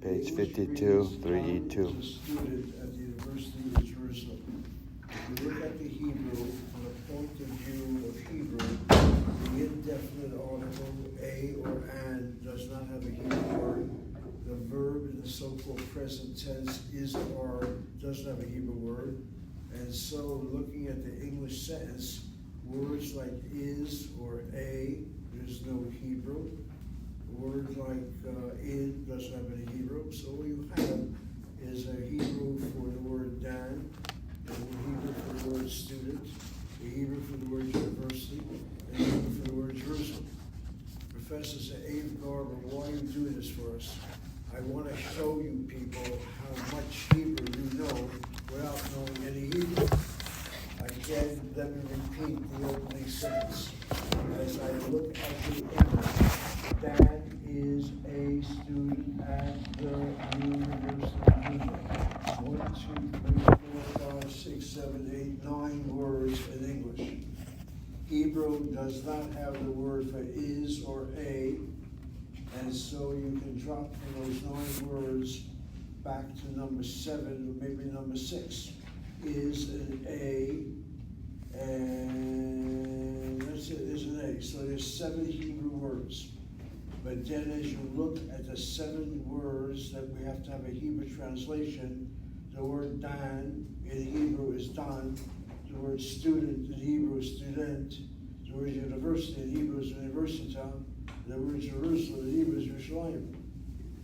Page English 52, reads 3E2. Don is a student at the University of Jerusalem. If you look at the Hebrew, from the point of view of Hebrew, the indefinite article a or an does not have a Hebrew word. The verb in the so-called present tense is or doesn't have a Hebrew word. And so looking at the English sentence, words like is or a, there's no Hebrew. Words like in doesn't have any Hebrew. So what you have is a Hebrew for the word Dan, a Hebrew for the word student, a Hebrew for the word university, and a Hebrew for the word Jerusalem. Professor said, Abe Garber, why are you doing this for us? I want to show you people how much Hebrew you know without knowing any Hebrew. Again, let me repeat the opening sentence. As I look at the English, Dan is a student at the University of Jerusalem. 1, 2, 3, 4, 5, 6, 7, 8, 9 words in English. Hebrew does not have the word for is or a, and so you can drop from those 9 words back to number 7 or maybe number 6. Is an A, and that's it, is an A. So there's 7 Hebrew words. But then as you look at the 7 words that we have to have a Hebrew translation, the word Dan in Hebrew is Dan, the word student in Hebrew is student, the word university in Hebrew is universita, the word Jerusalem in Hebrew is Yerushalayim.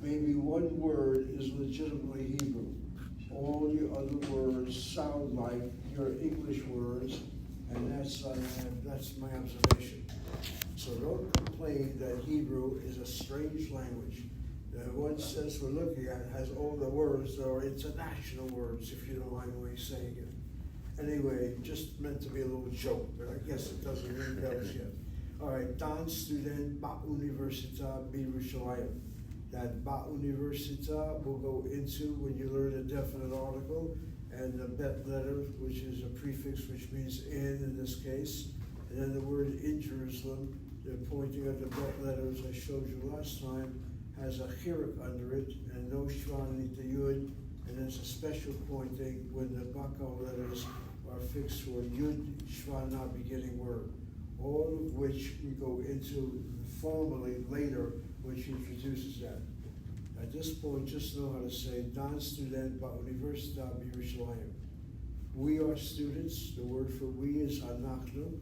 Maybe one word is legitimately Hebrew. All the other words sound like your English words, and that's my observation. So don't complain that Hebrew is a strange language. The one sense we're looking at has all the words that are international words, if you don't mind the way he's saying it. Anyway, just meant to be a little joke, but I guess it doesn't really tell us yet. All right, Dan student Ba'universita B'Yerushalayim. That Ba'universita will go into when you learn a definite article, and the bet letter, which is a prefix which means in this case, and then the word in Jerusalem, they're pointing at the bet letters I showed you last time, has a chirik under it, and no shvan to yud, and there's a special pointing when the bakal letters are fixed for yud shvana beginning word, all of which we go into formally later when she introduces that. At this point, just know how to say Dan student Ba'universita B'Yerushalayim. We are students. The word for we is anachnu.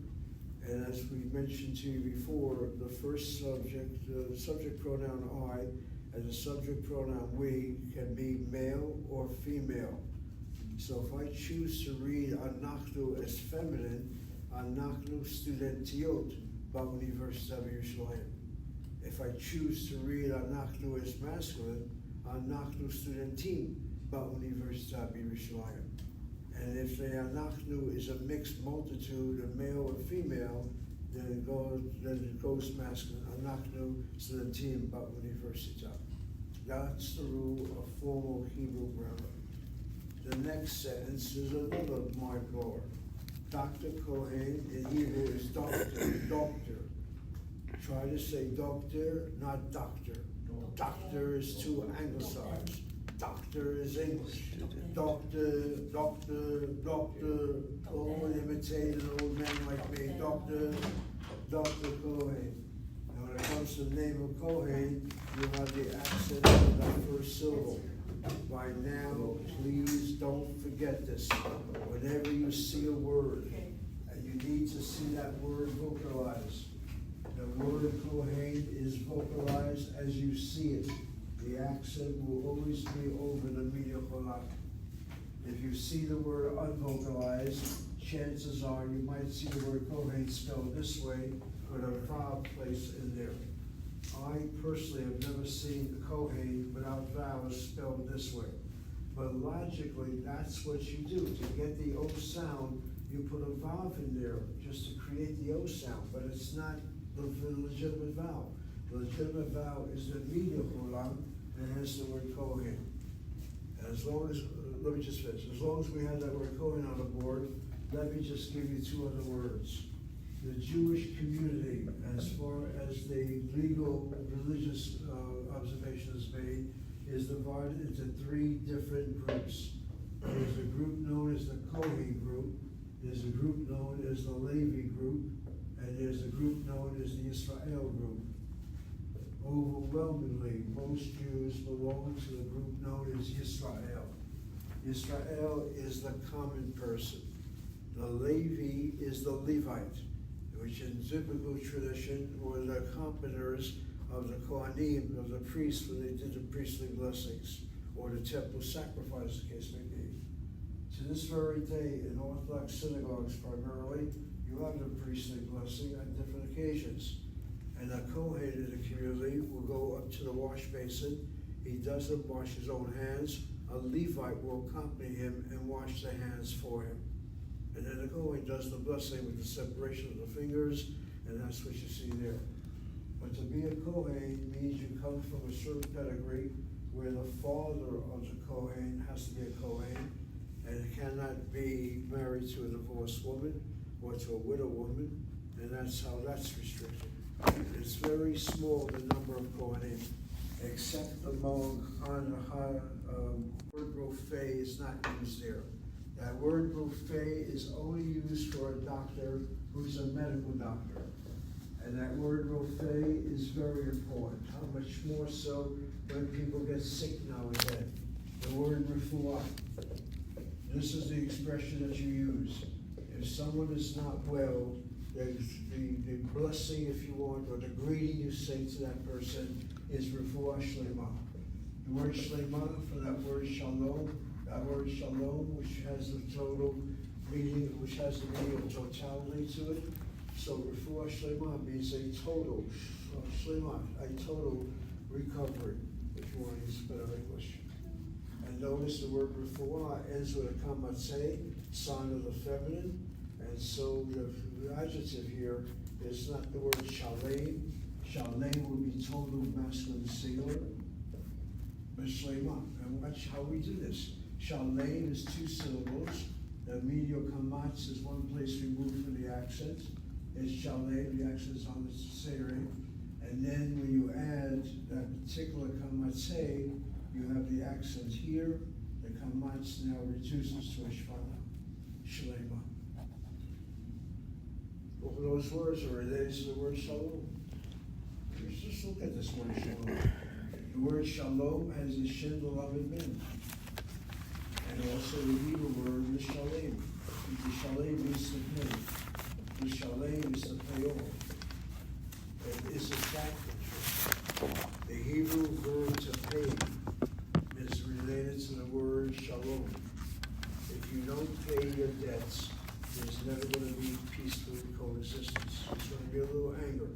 And as we mentioned to you before, the first subject, the subject pronoun I, and the subject pronoun we can be male or female. So if I choose to read anachnu as feminine, anachnu studentiot Ba'universita B'Yerushalayim. If I choose to read anachnu as masculine, anachnu studentim Ba'universita B'Yerushalayim. And if the anachnu is a mixed multitude of male or female, then it goes masculine. Anachnu studentim Ba'universita. That's the rule of formal Hebrew grammar. The next sentence is another mind blower. Dr. Cohen in Hebrew is doctor. Try to say doctor, not doctor. Doctor is too anglicized. Doctor is English. Doctor. Oh, imitate an old man like me. Dr. Cohen. And when it comes to the name of Cohen, you have the accent of that first syllable. By now, please don't forget this. Whenever you see a word, and you need to see that word vocalized, the word Kohen is vocalized as you see it. The accent will always be over the medial cholak. If you see the word unvocalized, chances are you might see the word Kohen spelled this way with a vowel placed in there. I personally have never seen the Kohen without vowels spelled this way. But logically, that's what you do. To get the O sound, you put a vowel in there just to create the O sound, but it's not the legitimate vowel. The legitimate vowel is the medial cholak and has the word Kohen. And as long as, let me just finish. As long as we have that word Kohen on the board, let me just give you 2 other words. The Jewish community, as far as the legal religious observation is made, is divided into three different groups. There's a group known as the Kohen group, there's a group known as the Levi group, and there's a group known as the Israel group. Overwhelmingly, most Jews belong to the group known as Israel. Israel is the common person. The Levi is the Levite, which in biblical tradition were the accompaniers of the Kohanim, of the priests, when they did the priestly blessings, or the temple sacrifice, the case may be. To this very day, in Orthodox synagogues primarily, you have the priestly blessing on different occasions. And a Kohen in the community will go up to the wash basin. He doesn't wash his own hands. A Levite will accompany him and wash the hands for him. And then the Kohen does the blessing with the separation of the fingers, and that's what you see there. But to be a Kohen means you come from a certain pedigree where the father of the Kohen has to be a Kohen, and it cannot be married to a divorced woman or to a widow woman, and that's how that's restricted. It's very small, the number of Kohanim, except among word rofei is not used there. That word rofei is only used for a doctor who's a medical doctor. And that word rofei is very important. How much more so when people get sick now and then. The word refuah. This is the expression that you use. If someone is not well, the blessing, if you want, or the greeting you say to that person is refuah shlema. The word shlema for that word shalom, which has the total meaning, which has the meaning of totality to it. So refuah shlema means a total recovery, if you want to use better English. And notice the word refuah ends with a kamatzeh, sign of the feminine. And so the adjective here is not the word shalem. Shalem would be total masculine singular. But shlema. And watch how we do this. Shalem is two syllables. The medial kamatz is one place removed from the accent. It's shalem, the accent is on the tsere. And then when you add that particular kamatzeh, you have the accent here. The kamatz now reduces to a shvana. Shlema. All those words are related to the word shalom. Just look at this word shalom. The word shalom has the shin, the lamed mem. And also the Hebrew word is shalem. The shalem means to pay. The shalem is to pay off. It is a factor. The Hebrew verb to pay is related to the word shalom. If you don't pay your debts, there's never going to be peaceful coexistence. There's going to be a little anger.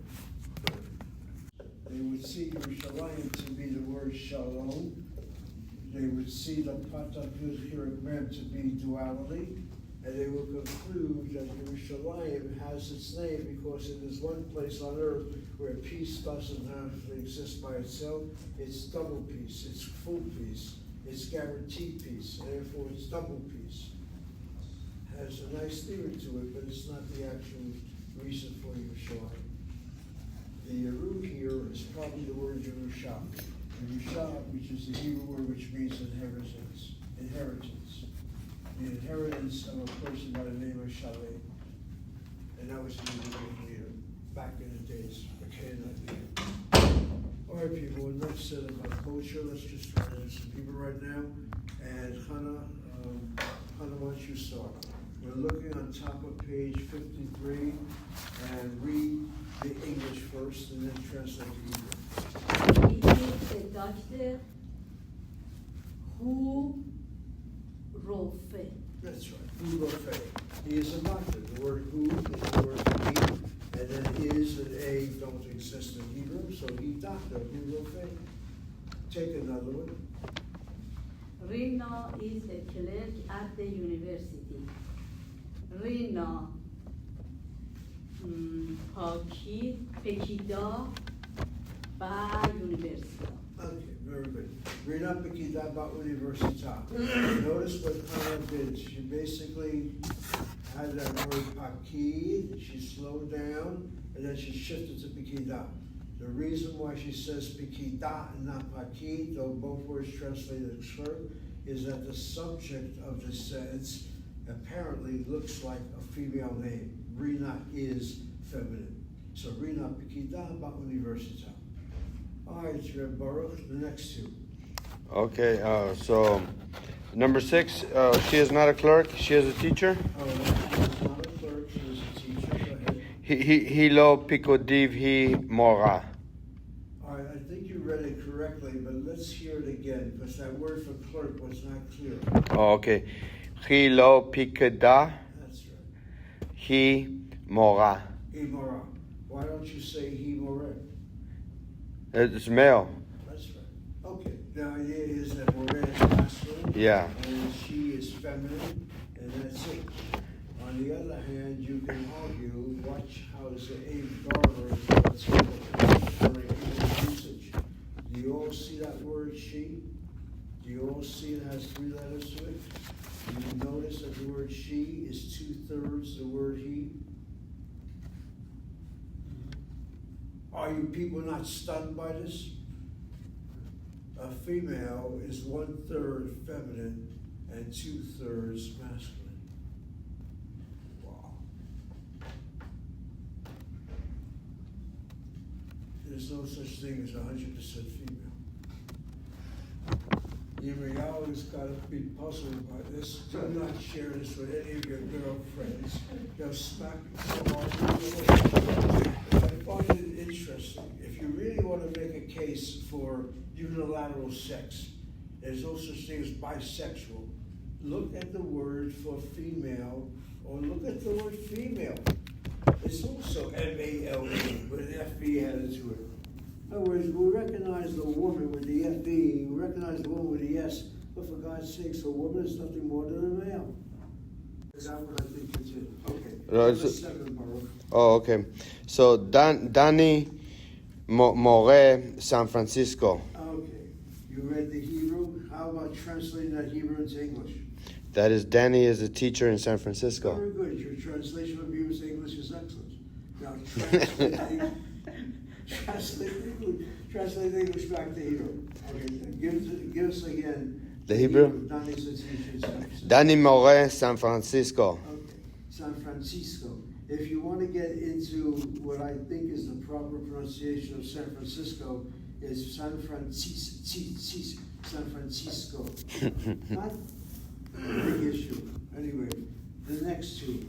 They would see Yerushalayim to be the word shalom. They would see the Patach Yud Hirak Mem to be duality. And they will conclude that Yerushalayim has its name because it is one place on earth where peace doesn't have to exist by itself. It's double peace, it's full peace, it's guaranteed peace, and therefore it's double peace. Has a nice theory to it, but it's not the actual reason for Yerushalayim. The Yeru here is probably the word Yerusha. Yerusha, which is the Hebrew word which means inheritance. The inheritance of a person by the name of Shalem. And that was the Hebrew leader back in the days, the Canaanite leader. All right, people, enough said about culture. Let's just turn to some people right now. And Hannah, why don't you start? We're looking on top of page 53 and read the English first and then translate to Hebrew. He is a doctor who rofe. That's right, who rofe. He is a doctor. The word who is the word he, and then is and a don't exist in Hebrew, so he doctor, who rofe. Take another one. Rina is a clerk at the university. Rina Pekida ba university. Okay, very good. Rina Pekida ba universita. Notice what Hannah did. She basically had that word pakid, she slowed down, and then she shifted to Pekida. The reason why she says Pikida and not Paki, though both words translated as clerk, is that the subject of the sentence apparently looks like a female name. Rina is feminine. So Rina Pikida ba Universita. All right, Reb Baruch, the next two. Okay, so number 6, she is not a clerk, she is a teacher. Oh, she's not a clerk, she is a teacher. Go ahead. He lo picodiv he mora. All right, I think you read it correctly, but let's hear it again, because that word for clerk was not clear. Oh, okay. He lo picada That's right. he mora. Imora. Why don't you say he more? It's male. That's right. Okay. The idea is that more is masculine. Yeah. And she is feminine, and that's it. On the other hand, you can argue, watch how the Abe Garber is during English usage. Do you all see that word she? Do you all see it has 3 letters to it? Do you notice that the word she is 2/3 the word he? Are you people not stunned by this? A female is 1/3 feminine and 2/3 masculine. Wow. There's no such thing as 100% female. You always got to be puzzled by this. Do not share this with any of your girlfriends. They'll smack you so hard. I find it interesting. If you really want to make a case for unilateral sex, there's no such thing as bisexual. Look at the word for female, or look at the word female. It's also M-A-L-E with an F-E added to it. In other words, we recognize the woman with the F-E, we recognize the woman with the S, but for God's sakes, a woman is nothing more than a male. Is that what I think it's in? Okay. No, Number it's- 7, Baruch. Oh, okay. So Danny More, San Francisco. Okay. You read the Hebrew? How about translating that Hebrew into English? That is, Danny is a teacher in San Francisco. Very good. Your translation of Hebrew to English is excellent. Now translate the English back to Hebrew. Okay. Give us again. The Hebrew? Danny's a teacher in San Francisco. Danny More, San Francisco. Okay. San Francisco. If you want to get into what I think is the proper pronunciation of San Francisco, is San Francisco. San Francisco. Not a big issue. Anyway, the next two.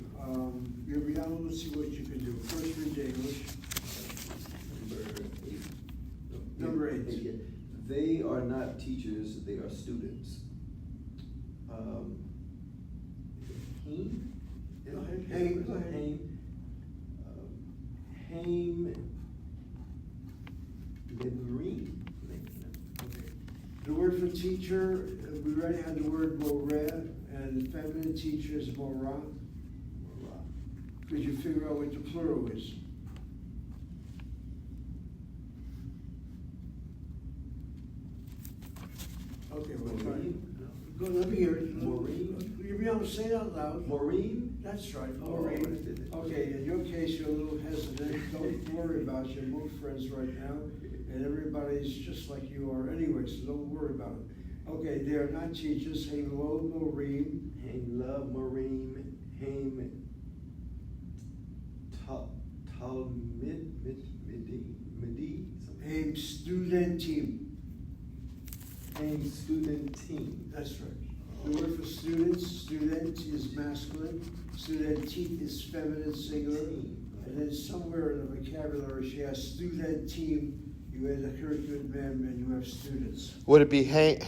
Yuriano, let's see what you can do. First read the English. Number 8. They are not teachers, they are students. Haim? Go ahead. Haim, go ahead. Haim Lemri. Okay. The word for teacher, we already had the word moreh, and the feminine teacher is morah. Could you figure out what the plural is? Okay, we'll try. Go, let me hear it. Maureen? You'll be able to say it out loud. Maureen? That's right, Oh, Maureen. Okay, in your case, you're a little hesitant. Don't worry about it. You're both friends right now, and everybody's just like you are anyway, so don't worry about it. Okay, they are not teachers. Hello, Maureen. Haim Love Maureen. Haim Midi. Haim student team. Haim Student Team. That's right. The word for students, student is masculine, studentit is feminine singular, and then somewhere in the vocabulary she has student team, you add the curriculum mem, and you have students. Would it be Hain,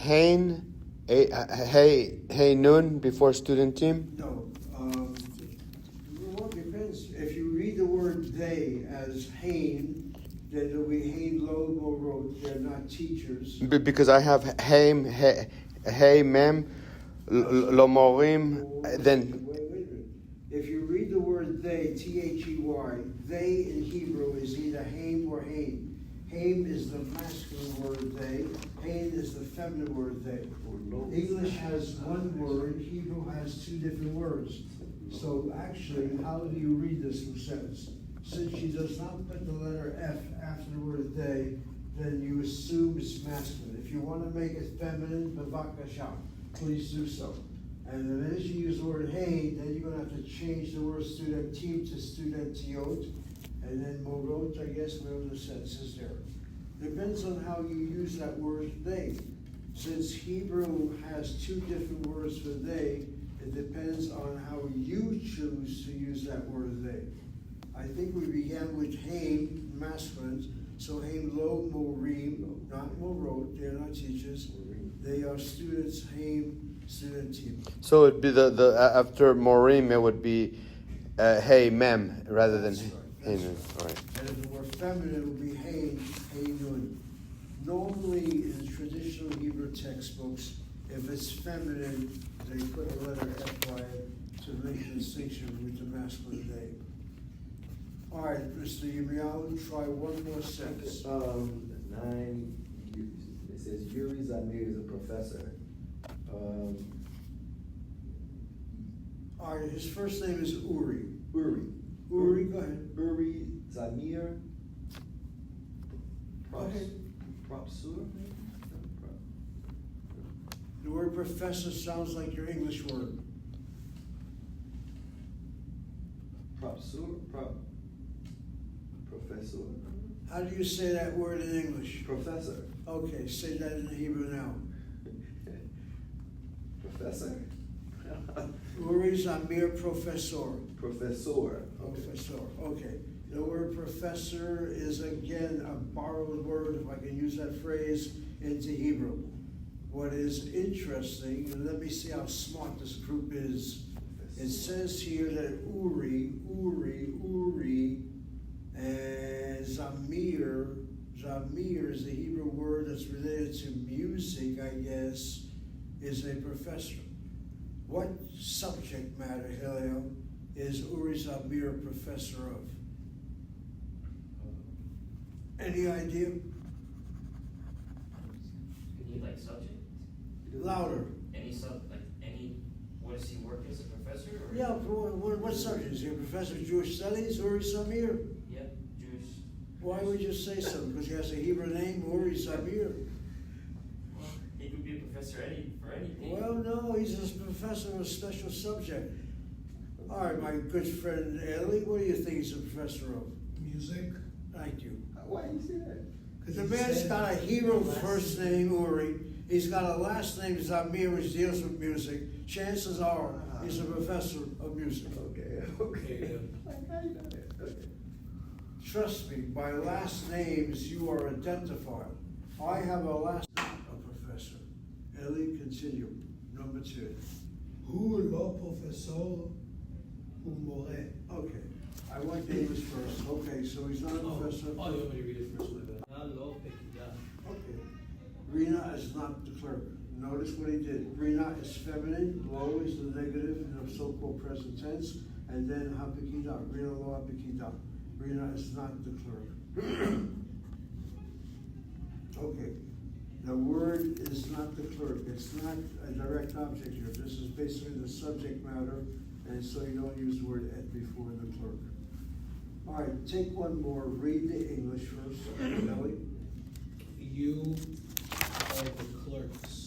hey Nun before student team? No, well, it depends. If you read the word they as Hain, then it'll be Hain Lobo wrote, they're not teachers. Because I have Haim, hey Mem, Lo Morim, then Wait a minute. If you read the word they, T-H-E-Y, they in Hebrew is either Haim or Hain. Haim is the masculine word they, Hain is the feminine word they. English has one word, Hebrew has 2 different words. So actually, how do you read this sentence? since she does not put the letter F after the word they, then you assume it's masculine. If you want to make it feminine, bavakasha, please do so. And the minute you use the word hey, then you're gonna have to change the word studentim to studentiot, and then morot, I guess, whatever the sense is there. Depends on how you use that word they. Since Hebrew has two different words for they, it depends on how you choose to use that word they. I think we began with haim, masculine, so haim lo morim, not morot, they're not teachers. They are students, haim, studentim. So it'd be the after morim, it would be hey mem rather than That's right, hey that's mem. right. All right. And if it were feminine, it would be hey, hey nun. Normally, in traditional Hebrew textbooks, if it's feminine, they put a letter F by it to make the distinction with the masculine name. All right, Mr. Yirmiyahu, try one more sentence. 9, it says Yuri Zamir is a professor. All right, his first name is Uri. Uri, Go ahead. Uri Zamir. Go ahead. Propsur? The word professor sounds like your English word. Propsur? Professor? How do you say that word in English? Professor. Okay, say that in Hebrew now. Professor? Uri Zamir Professor. Professor. Professor, okay. The word professor is again a borrowed word, if I can use that phrase, into Hebrew. What is interesting, and let me see how smart this group is. It says here that Uri, and Zamir is the Hebrew word that's related to music, I guess, is a professor. What subject matter, Helio, is Uri Zamir a professor of? Any idea? Any like subject? Louder. Any what does he work as a professor or? Yeah, what subject? Is he a professor of Jewish studies, Uri Zamir? Yeah, Jewish. Why would you say so? Because he has a Hebrew name, Uri Zamir. Well, he could be a professor for anything. Well, no, he's a professor of a special subject. All right, my good friend Eli, what do you think he's a professor of? Music. Thank you. Why do you say that? Because the man's got a Hebrew first name, Uri. He's got a last name, Zamir, which deals with music. Chances are he's a professor of music. Okay. Like, how you know that? Okay. Trust me, by last names you are identified. I have a last name, a professor. Eli, continue. Number 2. הוא לא פרופסור, הוא מורה. Okay. I want Davis first. Okay, so he's not a professor. Oh, you want me to read it first? My bad. לא פקידה. Okay. Rina is not the clerk. Notice what he did. Rina is feminine, lo is the negative in the so-called present tense, and then hapikida. Rina lo hapikida. Rina is not the clerk. Okay. The word is not the clerk. It's not a direct object here. This is basically the subject matter, and so you don't use the word et before the clerk. All right, take one more. Read the English first, Ellie. You are the clerks.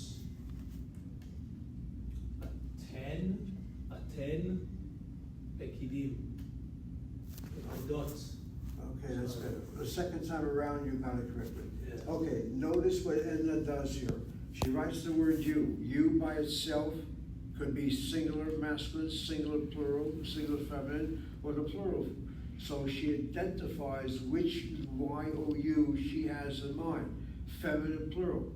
אתן פקידים. פקידות. Okay, that's better. The second time around, you got it correctly. Yeah. Okay, notice what Edna does here. She writes the word you. You by itself could be singular masculine, singular plural, singular feminine, or the plural. So she identifies which Y-O-U she has in mind. Feminine, plural.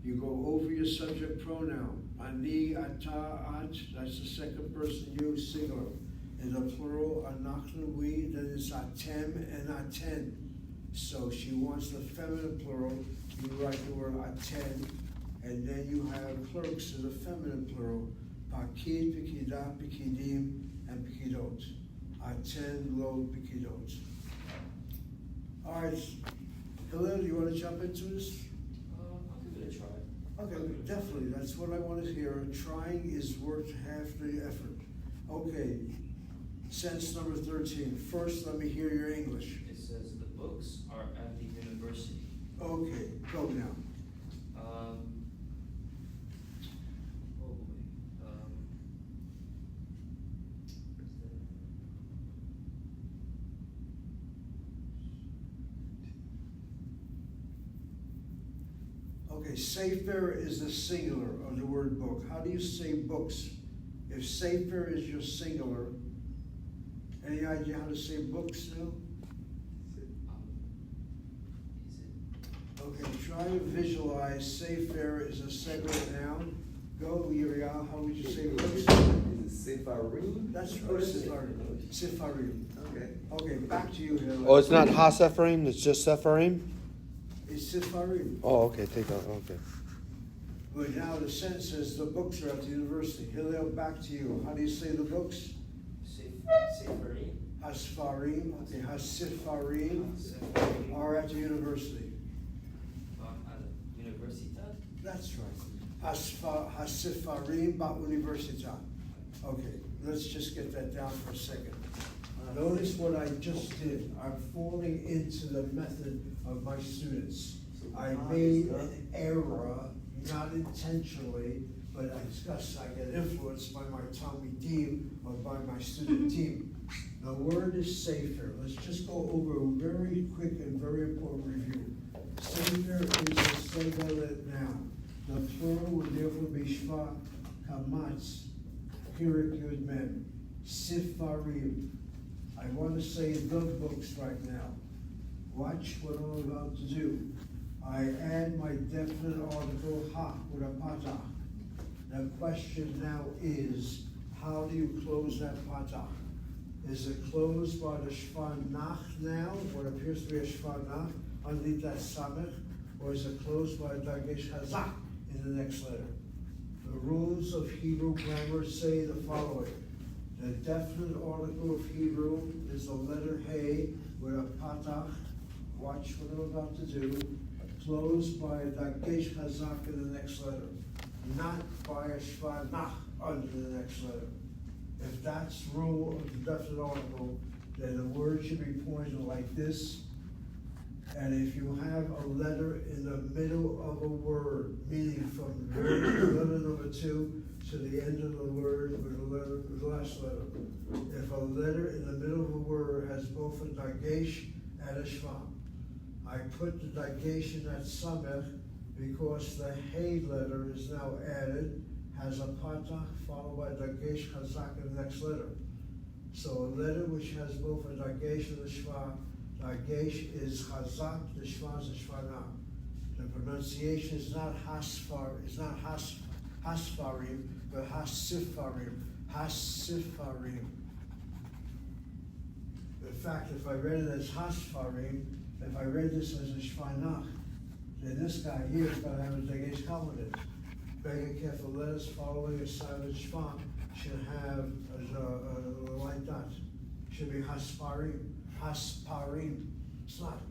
You go over your subject pronoun. Ani, ata, at, that's the second person you, singular. In the plural, anachnu, we, then it's atem and aten. So she wants the feminine plural, you write the word aten, and then you have clerks in the feminine plural, pakid, pikida, pikidim, and pikidot. Aten, lo, pikidot. All right, Hillel, you want to jump into this? I'll give it a try. Okay, definitely, that's what I want to hear. Trying is worth half the effort. Okay, Sentence number 13. First, let me hear your English. It says the books are at the university. Okay, go now. Oh boy. Okay, Sefer is the singular of the word book. How do you say books? If Sefer is your singular, any idea how to say books now? Is it? Okay, try to visualize Sefer is a singular noun. Go, Uriah, how would you say books? Is it Sefarim? That's right, Sefarim. Sefarim. Okay. Okay, back to you, Hillel. Oh, it's not Ha-Sepharim, it's just Sepharim? It's Sefarim. Oh, okay, take that, okay. But now the sentence says the books are at the university. Hillel, back to you. How do you say the books? Sefarim. Hasfarim, okay, Hasifarim Sefarim. are at the university. At the Universitat. That's right. Hasifarim ba Universitat. Okay, let's just get that down for a second. Notice what I just did. I'm falling into the method of my students. I made an error, not intentionally, but I get influenced by my Talmidim or by my student team. The word is Sefer. Let's just go over a very quick and very important review. Sefer is a singular noun. The plural would therefore be Shva, Kamatz, Pirik Yud Mem, Sifarim. I want to say the books right now. Watch what I'm about to do. I add my definite article ha with a patach. The question now is, how do you close that patach? Is it closed by the shvanach now, what appears to be a shvanach, underneath that samech, or is it closed by a dagesh hazak in the next letter? The rules of Hebrew grammar say the following. The definite article of Hebrew is the letter Hey with a patach. Watch what I'm about to do. Closed by a dagesh hazak in the next letter, not by a shvanach under the next letter. If that's rule of the definite article, then the word should be pointed like this. And if you have a letter in the middle of a word, meaning from letter number 2 to the end of the word with the last letter. If a letter in the middle of a word has both a dagesh and a shvan, I put the dagesh in that samech because the hey letter is now added, has a patach followed by dagesh chazak in the next letter. So a letter which has both a dagesh and a shva, dagesh is chazak, the shva is a shvanah. The pronunciation is not hasfarim, but hasifarim, hasifarim. In fact, if I read it as hasfarim, if I read this as a shvanach, then this guy here is going to have a dagesh kaladet. Very careful letters following a silent shvan should have like that. Should be hasparim, hasparim. It's not.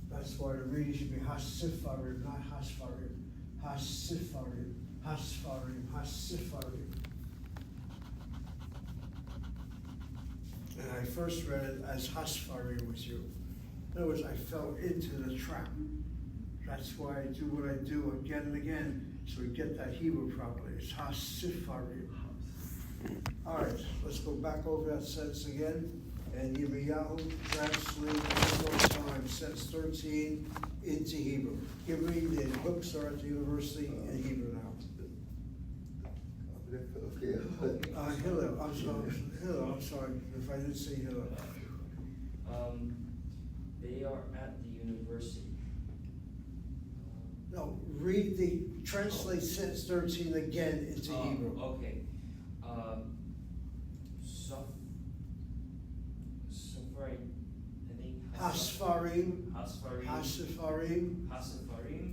That's why the reading should be hasifarim, not hasfarim. Hasifarim, hasfarim, hasifarim. And I first read it as hasfarim with you. In other words, I fell into the trap. That's why I do what I do again and again, so we get that Hebrew properly. It's hasifarim. All right, let's go back over that sentence again. And Yirmiyahu translate one more time, sentence 13 into Hebrew. Give me the books are at the university in Hebrew now. Okay. Hillel, I'm sorry if I didn't say Hillel. They are at the university. No, translate sentence 13 again into Hebrew. Okay. Safarim. I think. Hasfarim, Hasfarim. Hasifarim, Hasafarim.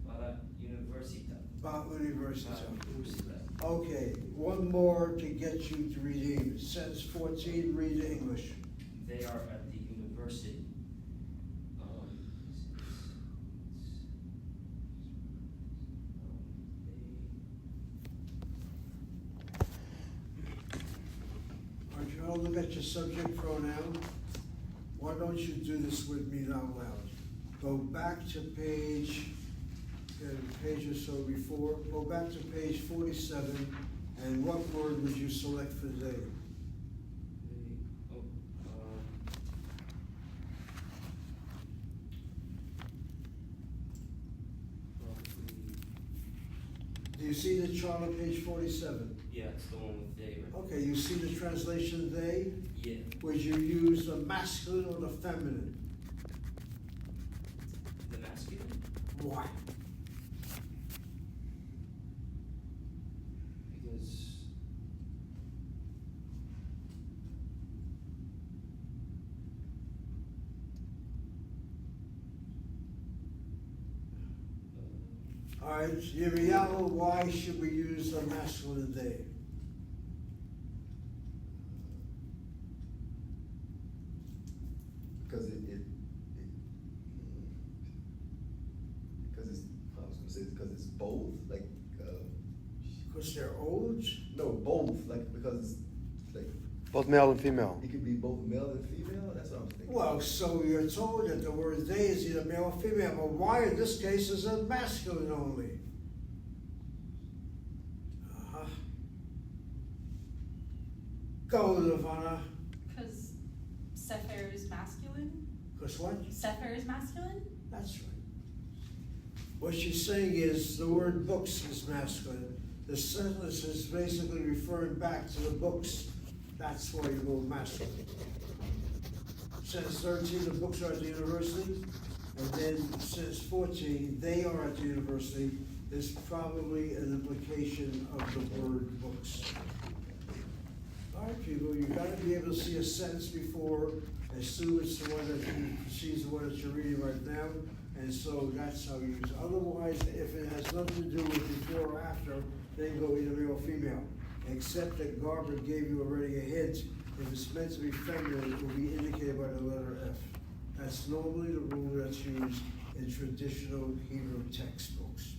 Para Universitat. Ba Universitat. Universitat. Okay, one more to get you to redeem. Sentence 14, read the English. They are at the university. look at your subject pronoun, why don't you do this with me out loud? Go back to page or so before, go back to page 47, and what word would you select for today? Do you see the chart on page 47? Yeah, it's the one with they, right? Okay, you see the translation they? Yeah. Would you use the masculine or the feminine? The masculine? Why? Because All right, Yirmiyahu, why should we use the masculine they? Because because it's, I was gonna say, because it's both, like, Because they're old? no, both, like, because it's, like, Both male and female. it could be both male and female, that's what I'm thinking. Well, so you're told that the word they is either male or female, but why in this case is it masculine only? Uh-huh. Go, Levana. Because Sefer is masculine? Because what? Sefer is masculine? That's right. What she's saying is the word books is masculine. The sentence is basically referring back to the books. That's why you go masculine. Sentence 13, the books are at the university. And then sentence 14, they are at the university, is probably an implication of the word books. All right, people, you gotta be able to see a sentence before, assume it's the one that you sees the one that you're reading right now, and so that's how you use it. Otherwise, if it has nothing to do with before or after, then go either male or female. Except that Garber gave you already a hint. If it's meant to be feminine, it will be indicated by the letter F. That's normally the rule that's used in traditional Hebrew textbooks.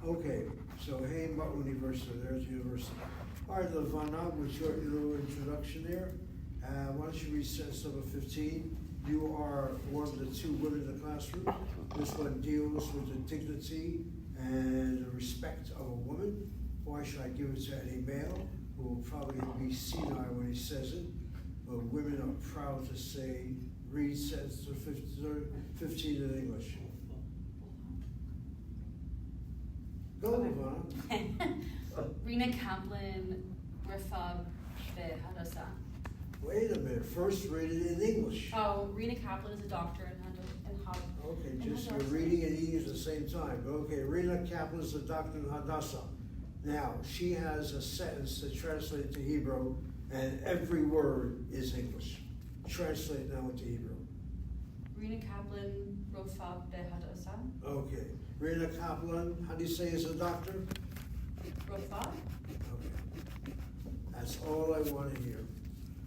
Okay, so hey, University, there's university. All right, Levana, with your little introduction there, why don't you read sentence number 15? You are one of the two women in the classroom. This one deals with the dignity and the respect of a woman. Why should I give it to any male who will probably be senile when he says it? But women are proud to say, read sentence 15 in English. Go, Levana. Rena Kaplan, Rifab Behadasa. Wait a minute, first read it in English. Oh, Rena Kaplan is a doctor in Hadassah. Okay, just you're reading and eating at the same time. Okay, Rena Kaplan is a doctor in Hadassah. Now, she has a sentence to translate to Hebrew, and every word is English. Translate now into Hebrew. Rena Kaplan, Rifab Behadasa. Okay, Rena Kaplan, how do you say is a doctor? Rifab? Okay. That's all I want to hear.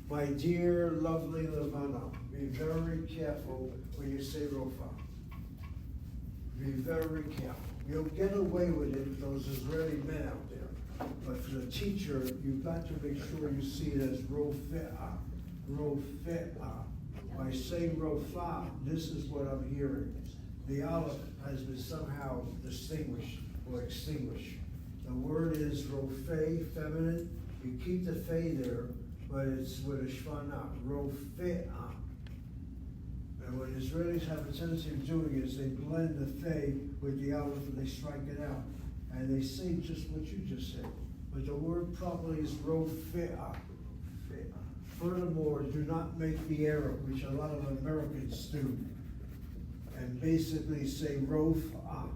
My dear, lovely Levana, be very careful when you say Rofa. Be very careful. You'll get away with it with those Israeli men out there. But for the teacher, you've got to make sure you see it as Rofe'ah. Rofe'ah. By saying Rofa, this is what I'm hearing. The aleph has been somehow distinguished or extinguished. The word is Rofei, feminine. You keep the fe there, but it's with a shvana, Rofe'ah. And what Israelis have a tendency of doing is they blend the fe with the aleph and they strike it out. And they say just what you just said. But the word properly is Rofe'ah. Furthermore, do not make the error, which a lot of Americans do, and basically say Rof'ah.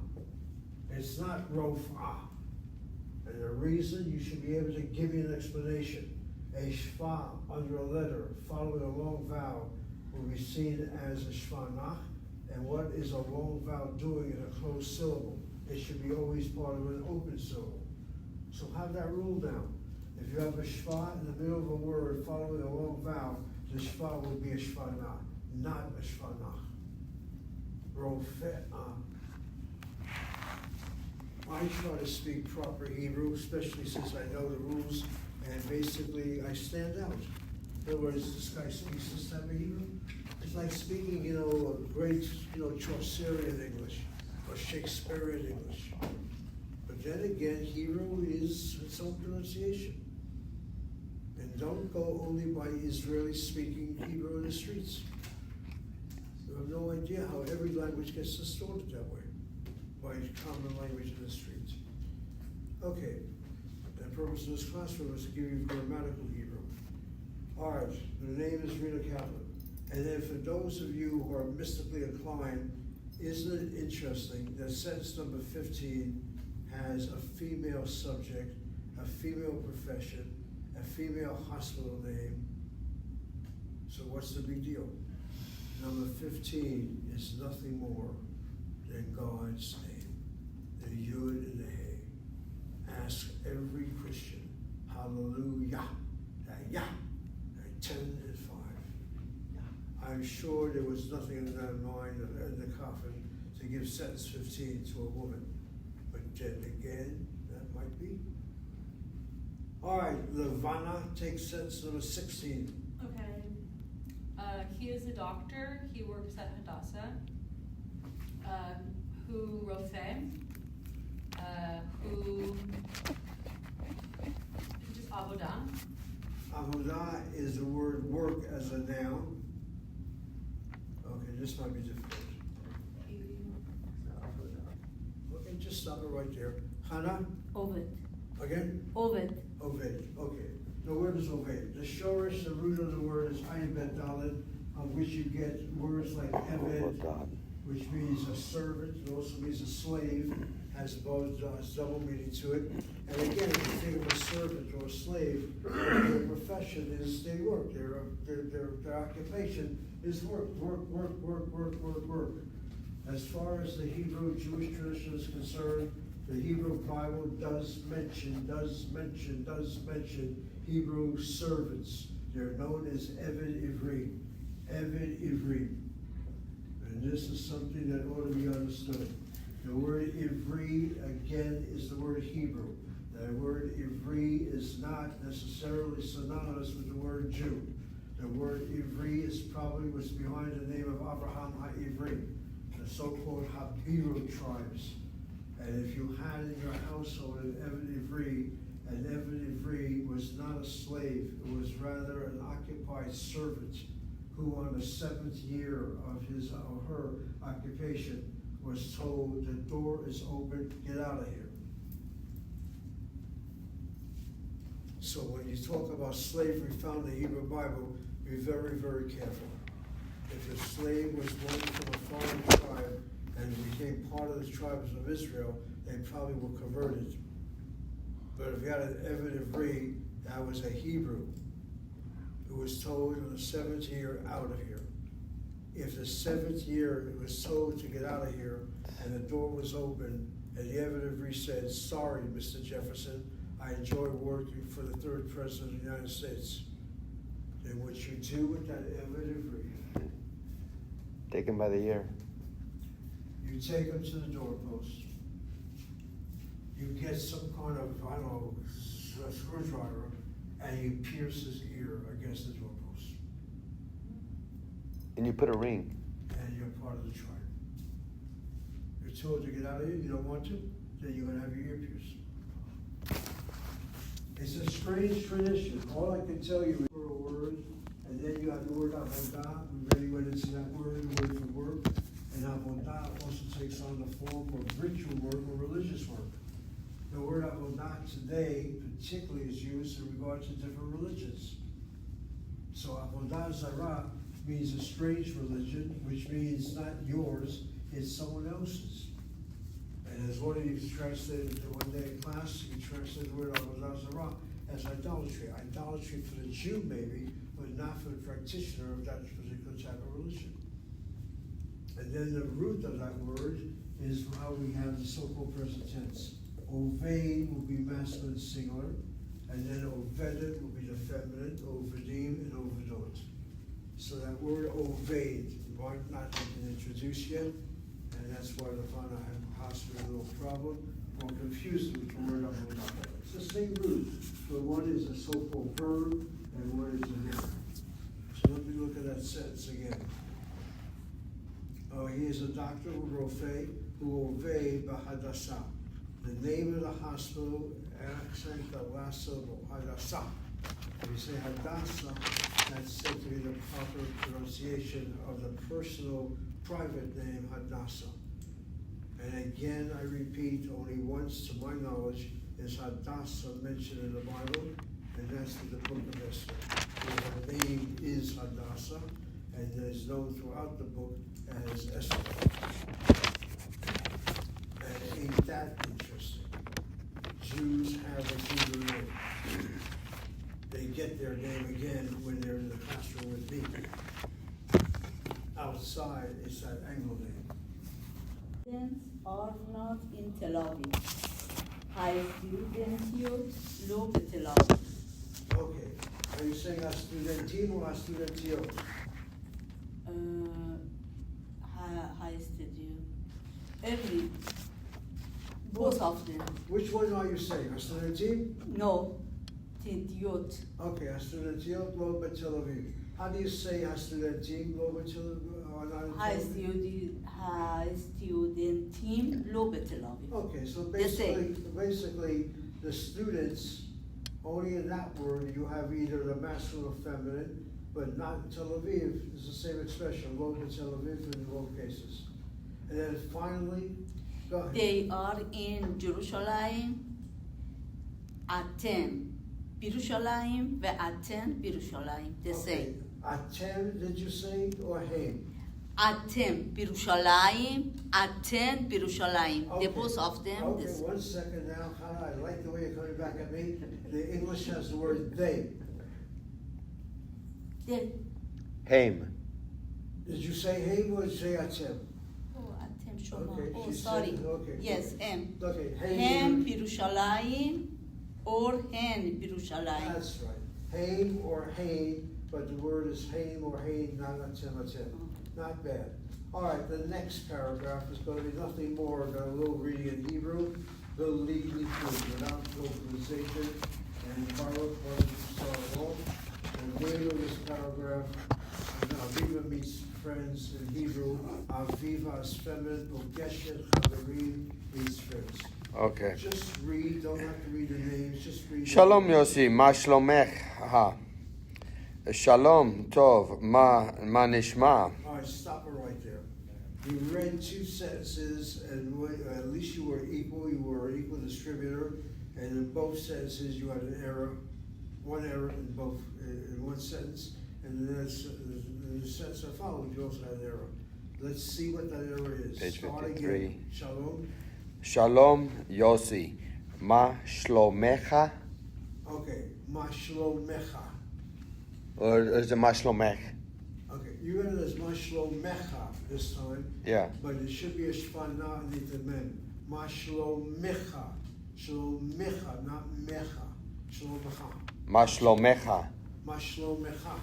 It's not Rof'ah. And the reason, you should be able to give me an explanation. A shva under a letter following a long vowel will be seen as a shvanach. And what is a long vowel doing in a closed syllable? It should be always part of an open syllable. So have that rule down. If you have a shva in the middle of a word following a long vowel, the shva will be a shvanach, not a shvanach. Rofe'ah. I try to speak proper Hebrew, especially since I know the rules, and basically I stand out. In other words, this guy speaks this type of Hebrew. It's like speaking, a great, Chaucerian English or Shakespearean English. But then again, Hebrew is its own pronunciation. And don't go only by Israelis speaking Hebrew in the streets. You have no idea how every language gets distorted that way, by common language in the streets. Okay, the purpose of this classroom is to give you grammatical Hebrew. All right, the name is Rena Kaplan. And then for those of you who are mystically inclined, isn't it interesting that sentence number 15 has a female subject, a female profession, a female hospital name? So what's the big deal? Number 15 is nothing more than God's name, the Yud and the Hey. Ask every Christian, hallelujah, Yah, 10 and 5. I'm sure there was nothing in their mind in the coffin to give sentence 15 to a woman. But then again, that might be. All right, Levana takes sentence number 16. Okay. He is a doctor. He works at Hadassah. Who Rofeh. Who just Avodah. Avodah is the word work as a noun. Okay, this might be difficult. Okay, just stop it right there. Hannah, Oved. again? Oved. Oved, okay. The word is Oved. The shorish, the root of the word is Ayin Bet Dalet, of which you get words like Eved, which means a servant. It also means a slave, has both double meaning to it. And again, if you think of a servant or a slave, their profession is they work. Their occupation is work. As far as the Hebrew Jewish tradition is concerned, the Hebrew Bible does mention Hebrew servants. They're known as Eved Ivri. Eved Ivri. And this is something that ought to be understood. The word Ivri, again, is the word Hebrew. The word Ivri is not necessarily synonymous with the word Jew. The word Ivri is probably what's behind the name of Abraham HaIvri, the so-called Habiru tribes. And if you had in your household an Eved Ivri, an Eved Ivri was not a slave, it was rather an occupied servant who on the 7th year of his or her occupation was told, the door is open, get out of here. So when you talk about slavery found in the Hebrew Bible, be very, very careful. If a slave was born from a foreign tribe and became part of the tribes of Israel, they probably were converted. But if you had an Eved Ivri, that was a Hebrew who was told in the 7th year, out of here. If the 7th year it was told to get out of here and the door was open and the Eved Ivri said, sorry, Mr. Jefferson, I enjoy working for the 3rd President of the United States. Then what you do with that Eved Ivri, Take him by the ear. you take him to the doorpost. You get some kind of, I don't know, a screwdriver, and you pierce his ear against the doorpost. And you put a ring. And you're part of the tribe. You're told to get out of here, you don't want to, then you're going to have your ear pierced. It's a strange tradition. All I can tell you is for a word, and then you have the word avodah. We really went into that word for work. And avodah also takes on the form of ritual work or religious work. The word avodah today particularly is used in regard to different religions. So avodah zarah means a strange religion, which means not yours, it's someone else's. And as one of you translated one day in class, you translated the word avodah zarah as idolatry. Idolatry for the Jew maybe, but not for the practitioner of that particular type of religion. And then the root of that word is how we have the so-called present tense. Oved will be masculine singular, and then ovedet will be the feminine, ovedim and ovedot. So that word oved might not have been introduced yet, and that's why the Fana had possibly a little problem or confused with the word avodah. It's the same root, but one is a so-called verb and one is a noun. he is a doctor Rofe Uove Bahadasa. The name of the hospital, accent the last syllable, Hadassah. If you say Hadassah, that's said to be the proper pronunciation of the personal, private name Hadassah. And again, I repeat, only once, to my knowledge, is Hadassah mentioned in the Bible, and that's in the book of Esther. Her name is Hadassah, and is known throughout the book as Esther. And ain't that interesting? Jews have a Hebrew name. They get their name again when they're in the classroom with me. Outside, it's that Anglo name. Students are not in Tel Aviv. High studentio לא בתל אביב. Okay, are you saying Astudentim or Astudentio? High studio. Every, both of them. Which one are you saying, Astudentim? No, תדיוט. Okay, Astudentio, Lo Tel Aviv. How do you say Astudentim, Lo Tel Aviv? high studentim לא בתל אביב. Okay, so The same. basically, the students, only in that word, you have either the masculine or feminine, but not in Tel Aviv. It's the same expression, Lo Tel Aviv in both cases. And then finally, go ahead. They are in Jerusalem, אתם בירושלים ואתם בירושלים. The same. Atem, did you say, or Haim? אתם בירושלים, אתם בירושלים. The Okay. both of them. Okay, the same. 1 second now, Hannah, I like the way you're coming back at me. The English has the word they. Haim. Did you say Haim or did you say Atem? Oh, אתם שומע. Okay, Oh, she sorry. said- okay. Yes, הם. Okay, הם בירושלים, or הן בירושלים. That's right. Haim or Hain, but the word is Haim or Hain, not Atem, Atem. Not bad. All right, the next paragraph is going to be nothing more than a little reading in Hebrew, the legally true, without localization, and Baruch Baruch. The name of this paragraph, Aviva meets friends in Hebrew. Aviva is feminine, Bogeshet Chaverim meets friends. Okay. Just read, don't have to read the names, just read. שלום יוסי, מה שלומך? שלום, טוב, מה נשמע? All right, stop it right there. You read two sentences, and at least you were an equal distributor, and in both sentences you had an error, one error in both, in one sentence, and then in the sentence that followed, you also had an error. Let's see what that error is. Page Start 53. again. Shalom. שלום יוסי, מה שלומך? Okay, ma shlomecha. Or is it מה שלומך? Okay, you read it as ma shlomecha this time. Yeah. But it should be a shfana underneath the mem. Ma shlomecha. Shlomecha, not mecha. Shlomecha. מה שלומך? Ma shlomecha.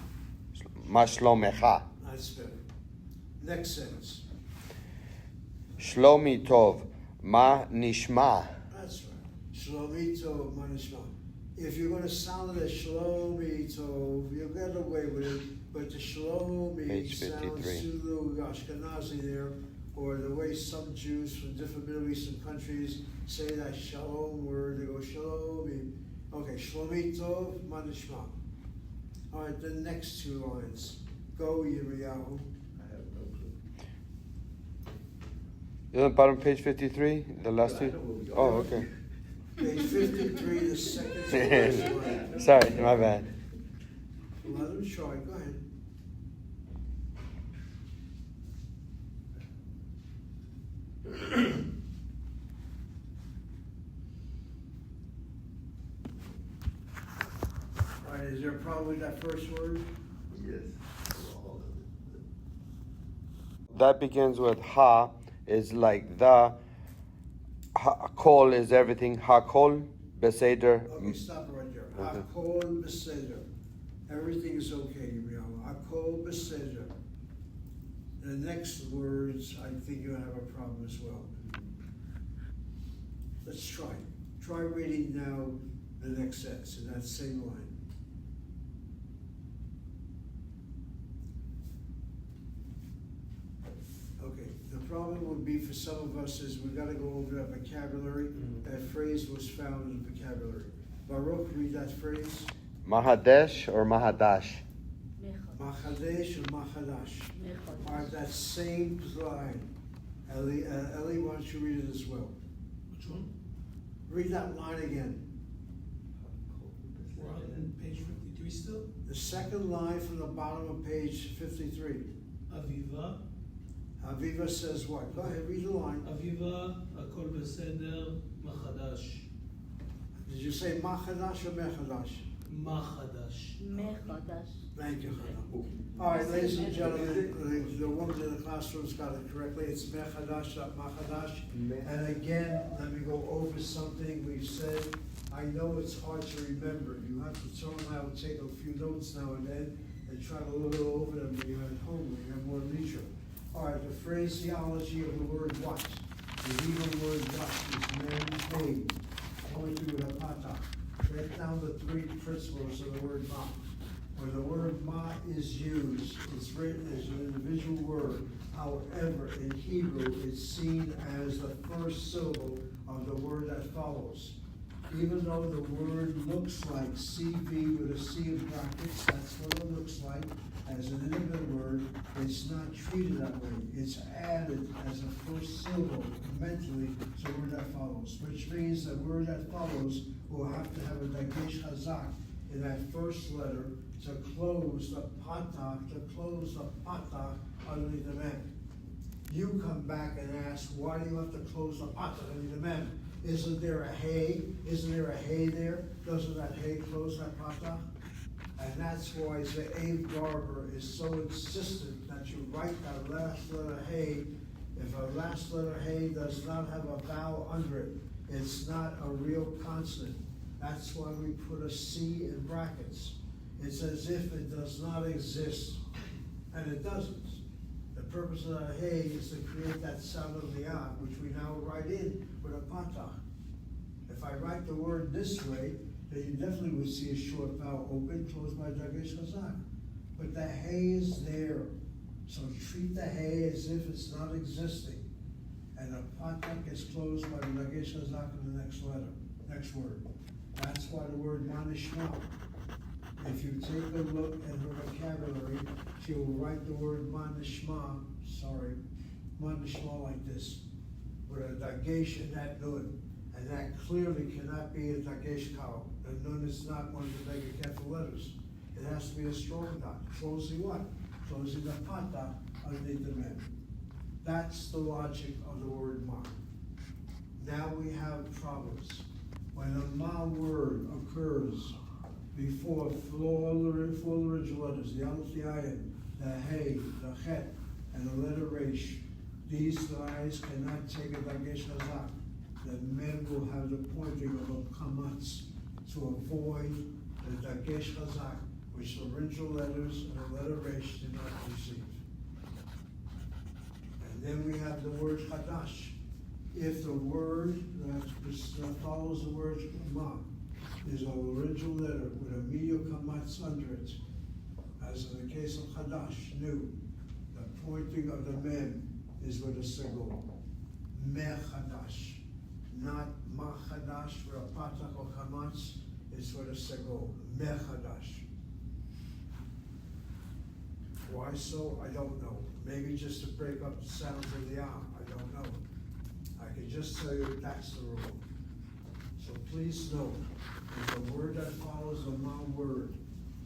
מה שלומך? That's better. Next sentence. שלומי טוב, מה נשמע? That's right. Shlomito manishma. If you're going to sound it as shlomito, you'll get away with it. But the shlomi Page sounds 53. Zulu, Ashkenazi there, or the way some Jews from different Middle Eastern countries say that shalom word, they go shlomi. Okay, shlomito manishma. All right, the next two lines. Go, Yirmiyahu. I have no clue. You're on the bottom page 53, the last I two? know where we are. Oh, okay. Page 53, the second to last line. Sorry, my bad. Let him try. Go ahead. All right, is there a problem with that first word? Yes. That begins with ha, is like the. Kol is everything. Hakol, beseder. Okay, stop it right there. Okay. Hakol beseder. Everything is okay, Yirmiyahu. Hakol beseder. The next words, I think you'll have a problem as well. Let's try. Try reading now the next sentence in that same line. Okay, problem would be for some of us is we gotta go over that vocabulary. That phrase was found in the vocabulary. Baruch, read that phrase. Mahadesh or Mahadash? Machadesh or Machadash. Mechodesh. Alright, that same line. Ellie, why don't you read it as well? Which one? Read that line again. We're on page 53 still. The second line from the bottom of page 53. Aviva. Aviva says what? Go ahead, read the line. Aviva, Akol Beseder, Machadash. Did you say Machadash or Mechadash? Machadash. Mechodesh. Thank you, Hannah. All right, ladies and gentlemen, the woman in the classroom's got it correctly. It's Mechadash, not Machadash. And again, let me go over something we've said. I know it's hard to remember. You have to turn out, take a few notes now and then, and try to look over them when you're at home, when you have more leisure. All right, the phraseology of the word what. The Hebrew word what is mem, hey, pointing with a pata. Write down the three principles of the word ma. When the word ma is used, it's written as an individual word. However, in Hebrew, it's seen as the first syllable of the word that follows. Even though the word looks like CV with a C in brackets, that's what it looks like as an individual word, it's not treated that way. It's added as a first syllable mentally to the word that follows, which means the word that follows will have to have a dagesh hazak in that first letter to close the patah underneath the mem. You come back and ask, why do you have to close the patah underneath the mem? Isn't there a hay? Isn't there a hay there? Doesn't that hay close that patah? And that's why the Abe Garber is so insistent that you write that last letter hay. If a last letter hay does not have a vowel under it, it's not a real consonant. That's why we put a C in brackets. It's as if it does not exist, and it doesn't. The purpose of that hay is to create that sound of the ah, which we now write in with a patah. If I write the word this way, then you definitely would see a short vowel open, closed by dagesh chazak. But the hay is there, so treat the hay as if it's not existing. And the patah is closed by the dagesh chazak in the next letter, next word. That's why the word manishma. If you take a look at her vocabulary, she will write the word manishma like this, with a dagesh in that nun. And that clearly cannot be a dagesh kal. The nun is not one of the mega careful letters. It has to be a strong dot. Closing what? Closing the patah underneath the mem. That's the logic of the word ma. Now we have problems. When a ma word occurs before four original letters, the aleph, the ayin, the hey, the chet, and the letter resh, these guys cannot take a dagesh hazak. The mem will have the pointing of a kamatz to avoid the dagesh hazak, which the original letters and the letter resh did not receive. And then we have the word chadash. If the word that follows the word ma is an original letter with a medial kamatz under it, as in the case of chadash, new, the pointing of the mem is with a segol. Mechadash. Not machadash for a patach or chamatz, it's for the segol, mechadash. Why so? I don't know. Maybe just to break up the sounds of the ah, I don't know. I can just tell you that's the rule. So please note, if the word that follows the ma word,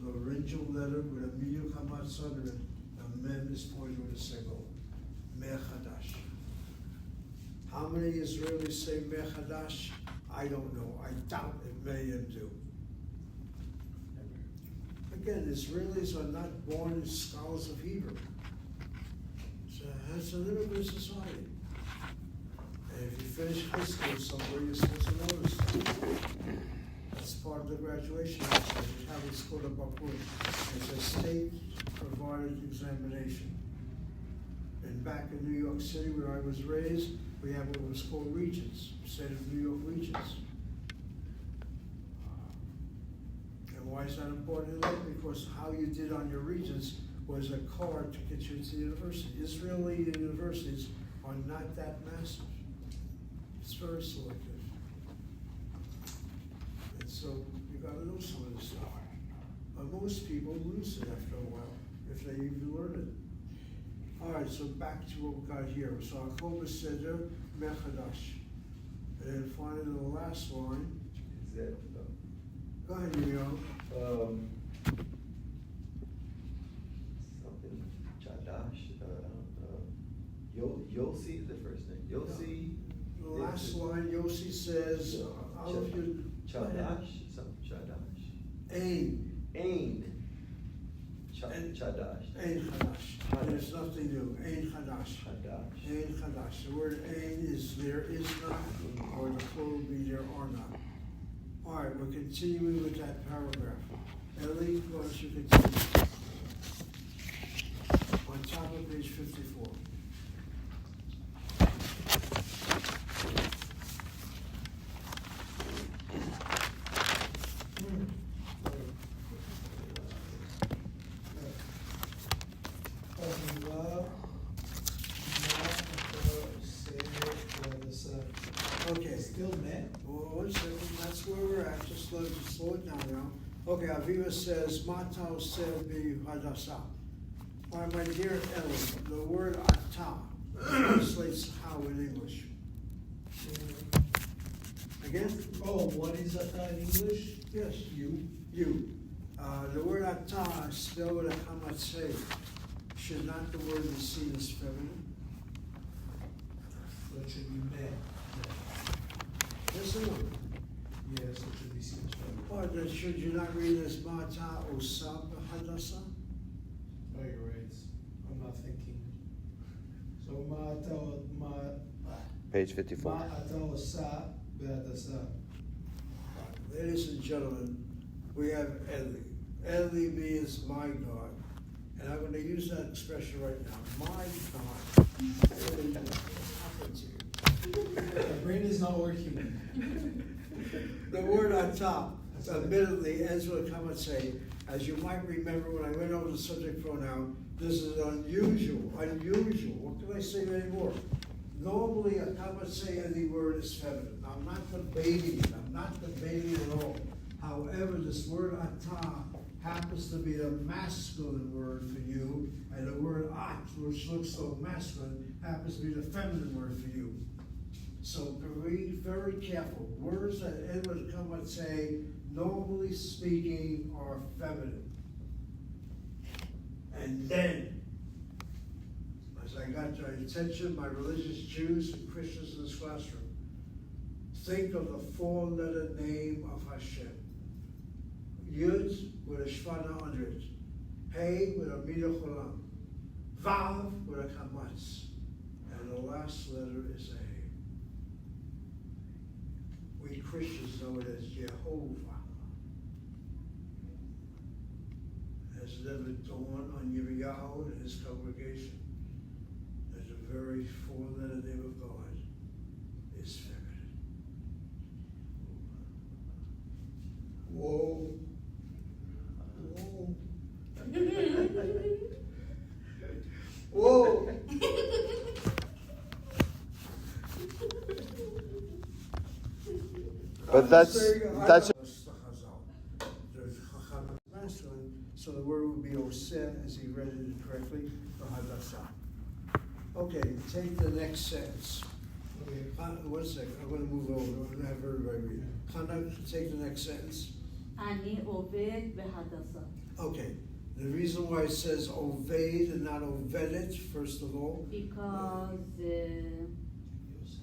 the original letter with a medial chamatz under it, the mem is pointed with a segol, mechadash. How many Israelis say mechadash? I don't know. I doubt if many of them do. Again, Israelis are not born as scholars of Hebrew. It's a little bit of society. And if you finish high school somewhere, you're supposed to know this stuff. That's part of the graduation. You have what's called a bakur. It's a state-provided examination. And back in New York City, where I was raised, we have what was called regions, state of New York regions. And why is that important? Because how you did on your regions was a card to get you into the university. Israeli universities are not that massive. It's very selective. And so you gotta know some of this stuff. But most people lose it after a while, if they even learn it. All right, so back to what we got here. So Akol Beseder Mechadash. And then finally the last line. Is that, Go ahead, Yirmiyahu. something, Chadash, Yossi is the first name. Yossi. The last line, Yossi says, all of you. Chadash, something, Chadash. Ain. Ain. And- Chadash. Ain Chadash. There's nothing new. Ain Chadash. Chadash. Ain Chadash. The word ain is there is not, or the plural would be there are not. All right, we're continuing with that paragraph. Ellie, why don't you continue? On top of page 54. Okay. Still met? Well, 1 second, that's where we're at, just slow it down now. Okay, Aviva says, Matao said be hadasa. All right, my dear Ellie, the word ata translates how in English? Again? Oh, what is ata in English? Yes. You. You. The word ata is spelled with a hamatzeh. Should not the word be seen as feminine? So it should be met. Yes or no? Yes, it should be seen as feminine. Or then should you not read it as mata osab hadasa? Oh, you're right. I'm not thinking. So Page 54. ma'ata osa be'adasa. Ladies and gentlemen, we have Eli. Eli means my God. And I'm going to use that expression right now. My God. Eli, what happened to you? My brain is not working. The word on top, admittedly, ends with a kamatse. As you might remember when I went over the subject pronoun, this is unusual. What can I say anymore? Normally, a kamatse, any word is feminine. I'm not debating it. At all. However, this word ata happens to be the masculine word for you, and the word at, which looks so masculine, happens to be the feminine word for you. So be very careful. Words that end with come and say, normally speaking, are feminine. And then, as I got your attention, my religious Jews and Christians in this classroom, think of the 4-letter name of Hashem. Yud with a shvana under it. Hey with a midah cholam. Vav with a kamatz. And the last letter is a. We Christians know it as Jehovah. Has never dawned on Yirmiyahu and his congregation that the very 4-letter name of God is feminine. Whoa. Whoa. But that's masculine, so the word would be oseh as he read it correctly for hadasa. Okay, take the next sentence. Okay. 1 second, I'm going to move over. I'm going to have everybody read. Conduct, take the next sentence. Ani oved behadasa. Okay, the reason why it says oved and not ovedet, first of all. Because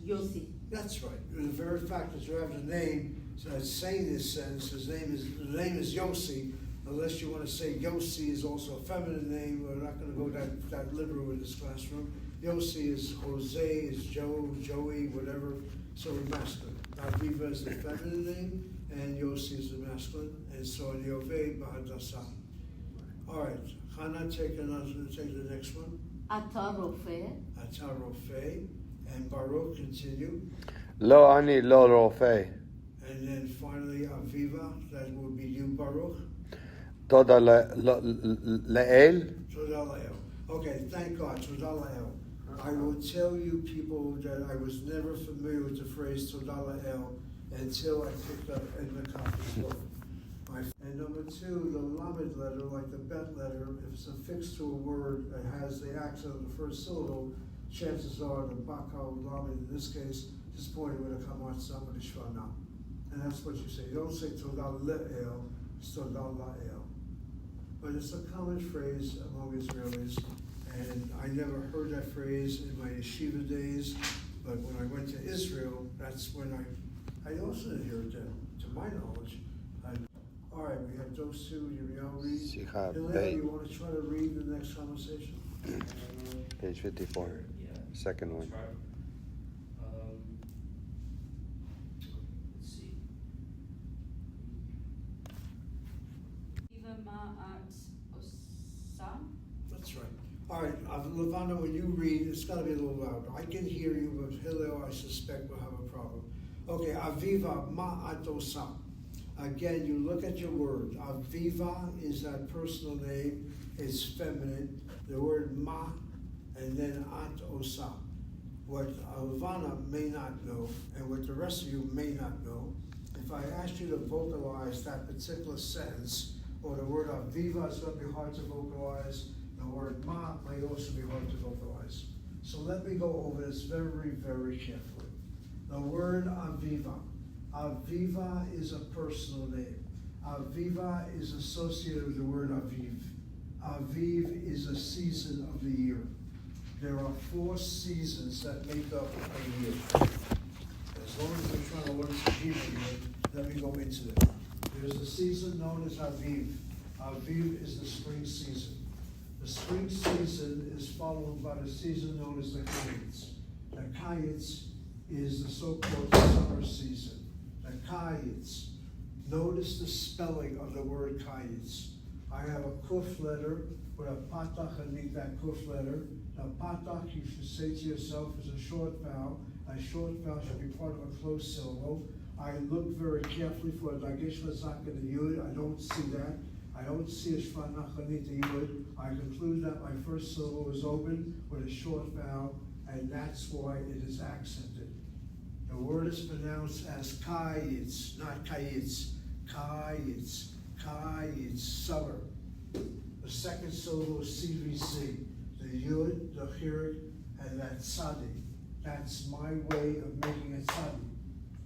Yossi. That's right. The very fact that you have the name saying this sentence, the name is Yossi. Unless you want to say Yossi is also a feminine name, we're not going to go that liberal in this classroom. Yossi is Jose, is Joe, Joey, whatever. So masculine. Aviva is the feminine name, and Yossi is the masculine, and so in Yovei Bahadasa. All right, Hannah, take the next one. Ata rofe. Ata Rofe, and Baruch continue. לא אני, לא רופא. And then finally, Aviva, that will be you, Baruch. תודה לאל. Todah Lael. Okay, thank God, Todah Lael. I will tell you people that I was never familiar with the phrase Todah La'el until I picked up in the conference book. And number two, the Lamed letter, like the Bet letter, if it's affixed to a word that has the accent of the first syllable, chances are the Bakal Lamed, in this case, is pointing with a Kamat Sam with a Shvana. And that's what you say. You don't say Todah Le'el, it's Todah La'el. But it's a common phrase among Israelis, and I never heard that phrase in my yeshiva days, but when I went to Israel, that's when I also didn't hear it then, to my knowledge. All right, we have those two, Yirmiyahu read. Sikha Hillel, Beit. you want to try to read the next conversation? Page 54, Yeah. second one. Try. Let's see. Viva ma'at osam. That's right. All right, Levana, when you read, it's gotta be a little louder. I can hear you, but Hillel, I suspect, will have a problem. Okay, Aviva ma'atosa. Again, you look at your word. Aviva is that personal name. It's feminine. The word ma, and then at osa. What Levana may not know, and what the rest of you may not know, if I asked you to vocalize that particular sentence, or the word Aviva is going to be hard to vocalize, the word ma might also be hard to vocalize. So let me go over this very, very carefully. The word Aviva. Aviva is a personal name. Aviva is associated with the word Aviv. Aviv is a season of the year. There are 4 seasons that make up a year. As long as we're trying to learn some Hebrew here, let me go into it. There's a season known as Aviv. Aviv is the spring season. The spring season is followed by the season known as the Kietz. The Kietz is the so-called summer season. The Kietz. Notice the spelling of the word Kietz. I have a kuf letter with a patach underneath that kuf letter. Now patach, you should say to yourself, is a short vowel. A short vowel should be part of a closed syllable. I look very carefully for a dagesh chazak in the yud. I don't see that. I don't see a shvanach underneath the yud. I conclude that my first syllable is open with a short vowel, and that's why it is accented. The word is pronounced as kayitz, not kayitz. Kayitz, kayitz, summer. The second syllable is CVC. The yud, the chirik, and that tzadi. That's my way of making it tzadi.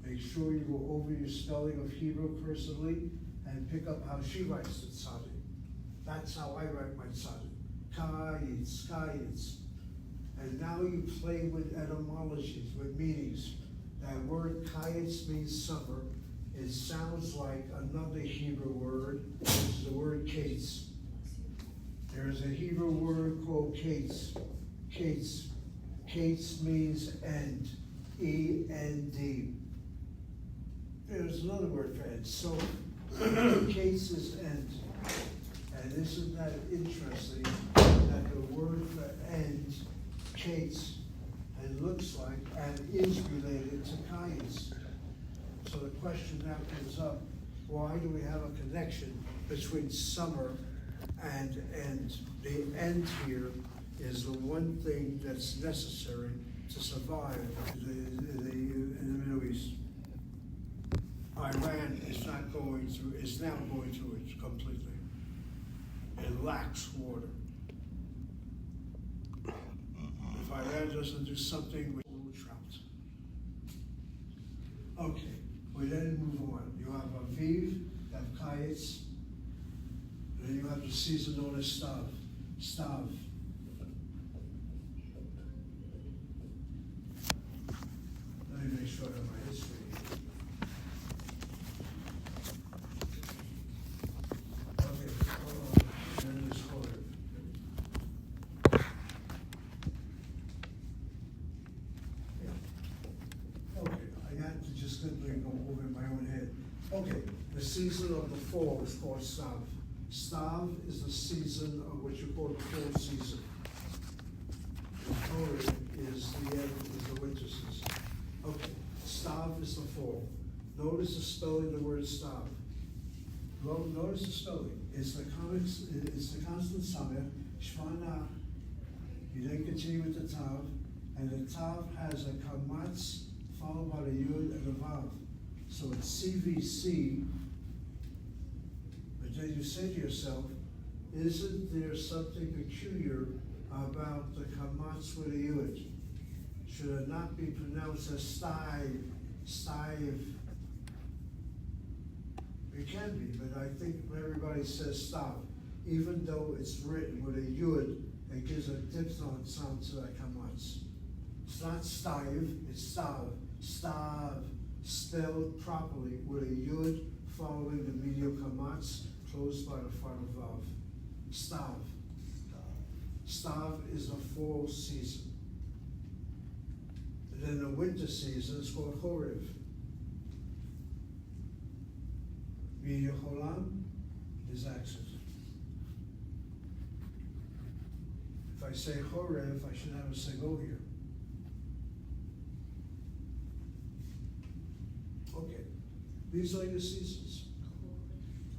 Make sure you go over your spelling of Hebrew personally and pick up how she writes the tzadi. That's how I write my tzadi. Kayitz, kayitz. And now you play with etymologies, with meanings. That word kayitz means summer. It sounds like another Hebrew word, which is the word kates. There's a Hebrew word called kates. Kates. Kates means end. E-N-D. There's another word for end. So, kates is end. And isn't that interesting that the word for end, kates, and looks like, and is related to kayitz. So the question now comes up, why do we have a connection between summer and end? The end here is the one thing that's necessary to survive in the Middle East. Iran is now going through it completely. It lacks water. If Iran doesn't do something, we're a little trapped. Okay, we then move on. You have Aviv, you have Kayitz, and then you have the season known as Stav. Stav. Let me make sure I have my history. Okay, hold on. Then this order. Okay, I had to just simply go over in my own head. Okay, the season of the fall is called Stav. Stav is the season of what you call the fall season. The Torah is the end, is the winter season. Okay, Stav is the fall. Notice the spelling of the word Stav. Notice the spelling. It's the constant samech, shvana. You then continue with the tav, And the Tav has a Kamatz followed by the Yud and the Vav. So it's CVC. But then you say to yourself, isn't there something peculiar about the Kamatz with a Yud? Should it not be pronounced as Stiv? It can be, but I think everybody says Stav. Even though it's written with a Yud, it gives a diphthong sound to that Kamatz. It's not Stiv, it's Stav. Stav, spelled properly with a Yud following the medial Kamatz, closed by the final Vav. Stav. Stav is a fall season. And then the winter season is called Chorev. Yeholam is accent. If I say Chorev, I should have a Sego here. Okay, these are your seasons.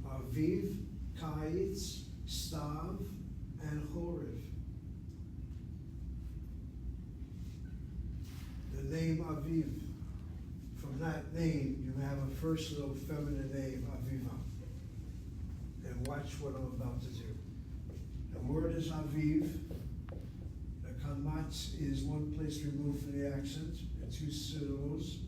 Aviv, Kayitz, Stav, and Chorev. The name Aviv, from that name, you have a first little feminine name, Aviva. And watch what I'm about to do. The word is Aviv. The Kamatz is one place removed from the accent, and two syllables.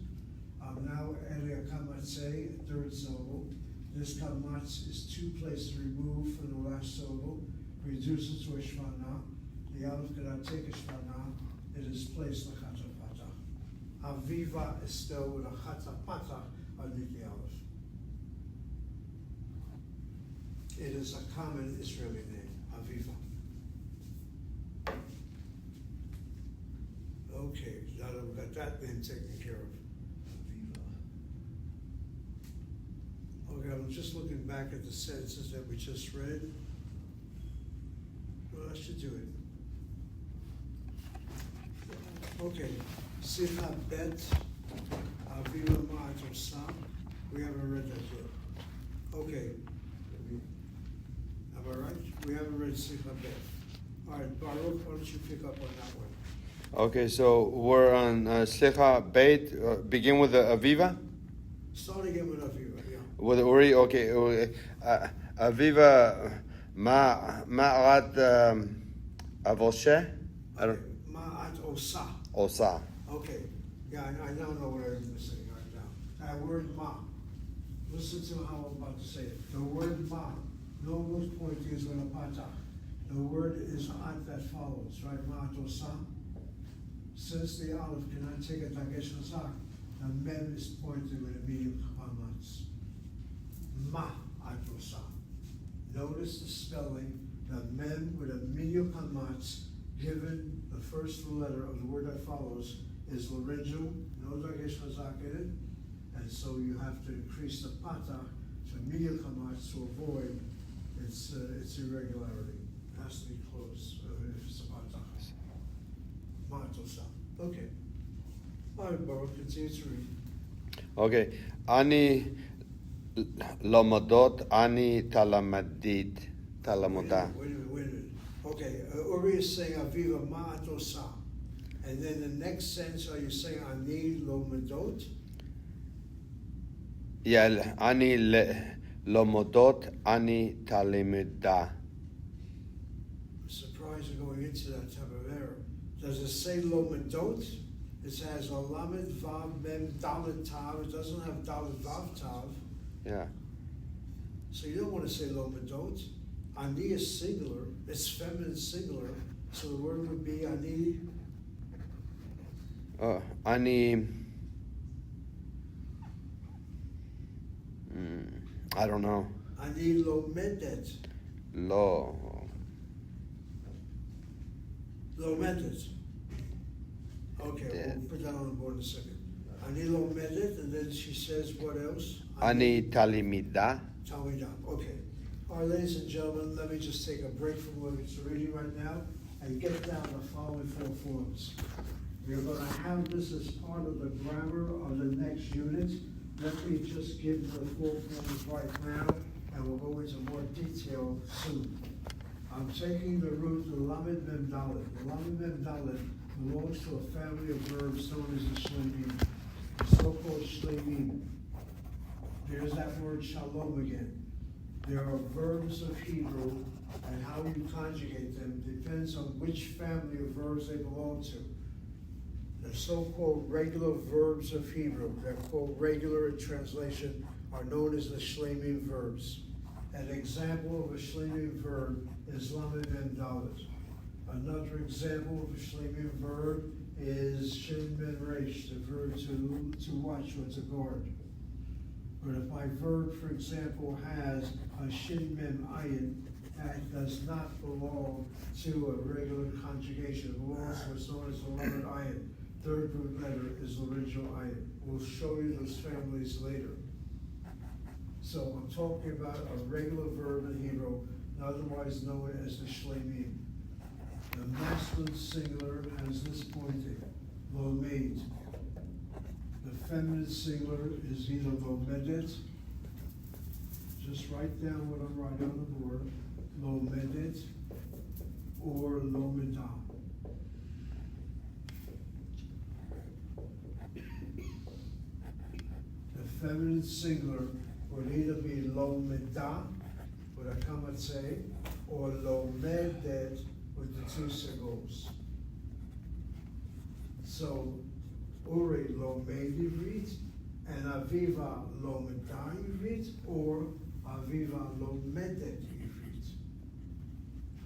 I'm now adding a Kamatze, a third syllable. This Kamatz is two places removed from the last syllable, reduces to a Shvana. The Aleph cannot take a Shvana. It is placed like Aviva is spelled with a chatapata underneath the Aleph. It is a common Israeli name, Aviva. Okay, now that we've got that name taken care of. Aviva. Okay, I'm just looking back at the sentences that we just read. Well, I should do it. Okay. Sicha Bet, Aviva Ma'atosa. We haven't read that yet. Okay. Am I right? We haven't read Sicha Bet. All right, Baruch, why don't you pick up on that one? Okay, so we're on Slicha Beit. Begin with the Aviva. Start again with Aviva, yeah. With Uri, okay. Aviva Ma'at Avoshe. I don't. Ma'atosa. Osa. Okay, yeah, I now know what I'm missing right now. That word ma. Listen to how I'm about to say it. The word ma, no one's pointing is with a pata. The word is at that follows, right? Ma tosa. Since the Aleph cannot take a dagesh nazak, the mem is pointed with a medium kamatz. Ma atosa. Notice the spelling, the mem with a medium kamatz, given the first letter of the word that follows is laryngeal, no dagesh chazak in it, and so you have to increase the pata to medial kamatz to avoid its irregularity. It has to be close if it's a pata. Matosa. Okay. All right, Baruch, continue to read. Okay. Ani Lomodot, Ani Talamadid, Talamoda. Wait a minute. Okay, Uri is saying Aviva Ma'atosa. And then the next sentence, are you saying Ani lo medot? Yeah, Ani Lomodot, Ani Talimida. I'm surprised you're going into that type of error. Does it say lo medot? It has a lamed vav mem dalet tav. It doesn't have dalet vav tav. Yeah. So you don't want to say lo medot. Ani is singular. It's feminine singular. So the word would be ani. Ani. I don't know. Ani lo medet. Lo. Lo medet. Okay, Yeah. we'll put that on the board in a second. Ani lo medet, and then she says what else? Ani Talimida. Talmidah. Okay. All right, ladies and gentlemen, let me just take a break from what it's reading right now and get down the following four forms. We're going to have this as part of the grammar of the next unit. Let me just give the four forms right now, and we'll go into more detail soon. I'm taking the root, the Lamed Mem Dalet. The Lamed Mem Dalet belongs to a family of verbs known as the shlemim, the so-called shlemim. There's that word shalom again. There are verbs of Hebrew, and how you conjugate them depends on which family of verbs they belong to. The so-called regular verbs of Hebrew, they're called regular in translation, are known as the shlemim verbs. An example of a shlemim verb is lamed mem dalet. Another example of a shlemim verb is shin ben resh, the verb to watch or to guard. But if my verb, for example, has a shin mem ayin, that does not belong to a regular conjugation. It belongs to what's known as the letter ayin. Third root letter is the original ayin. We'll show you those families later. So I'm talking about a regular verb in Hebrew, otherwise known as the shlemim. The masculine singular has this pointing, lomed. The feminine singular is either lomedet, just write down what I'm writing on the board, lomedet, or lomedah. The feminine singular would either be lomedah, with a kamatse, or lomedet, with the two sigils. So, Uri lomed ivrit, and Aviva lomedah ivrit, or Aviva lomedet ivrit.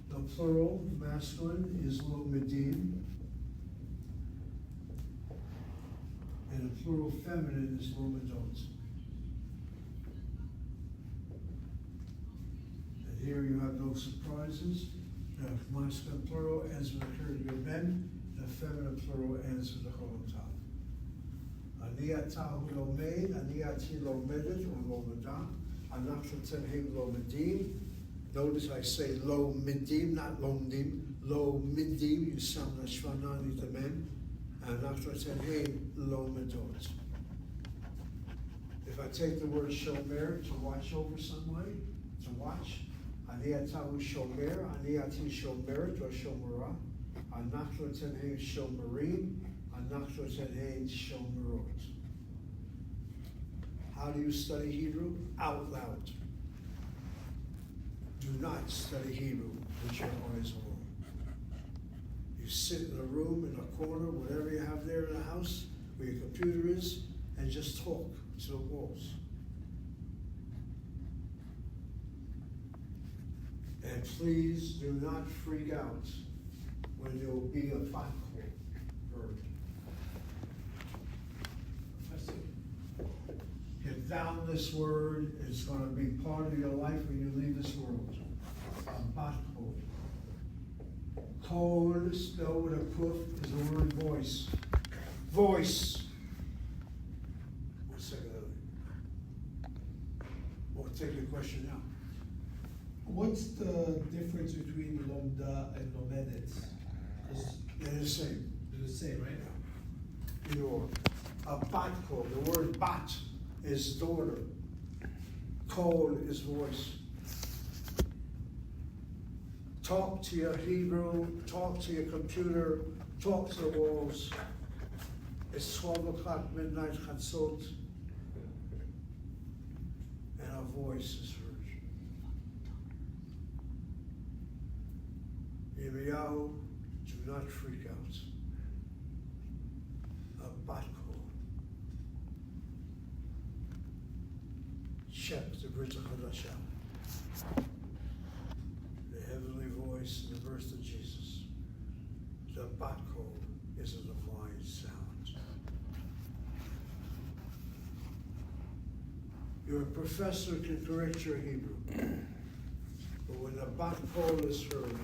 The plural, masculine, is lomedim, and the plural feminine is lomedot. And here you have no surprises. The masculine plural ends with a period of mem. The feminine plural ends with a chol tav. Ani atahu lomed, ani ati lomedet, or lomedah. Anachnu tenhem lomedim. Notice I say lo midim, not lomdim. Lo midim, you sound the shvanani to mem. Anachnu tenhem lomedot. If I take the word shomer, to watch over somebody, to watch, ani atahu shomer, ani ati shomeret, or shomera. Anachnu tenhem shomerim, anachnu tenhem shomerot. How do you study Hebrew? Out loud. Do not study Hebrew with your eyes alone. You sit in a room, in a corner, whatever you have there in the house, where your computer is, and just talk to the walls. And please do not freak out when there will be a fatwa heard. Get down this word, it's going to be part of your life when you leave this world. Abatko. Kol, spelled with a kuf, is the word voice. Voice. One second. We'll take your question now. What's the difference between lomda and lomedet? They're the same. They're the same, right? Either or. Abatko, the word bat is daughter. Kol is voice. Talk to your Hebrew, talk to your computer, talk to the walls. It's 12 o'clock midnight, Chatzot, and our voice is heard. Yirmiyahu, do not freak out. Abatko. Check the Brit Hadashah. The heavenly voice in the birth of Jesus. The Batko is a divine sound. Your professor can correct your Hebrew. But when the Batko is heard,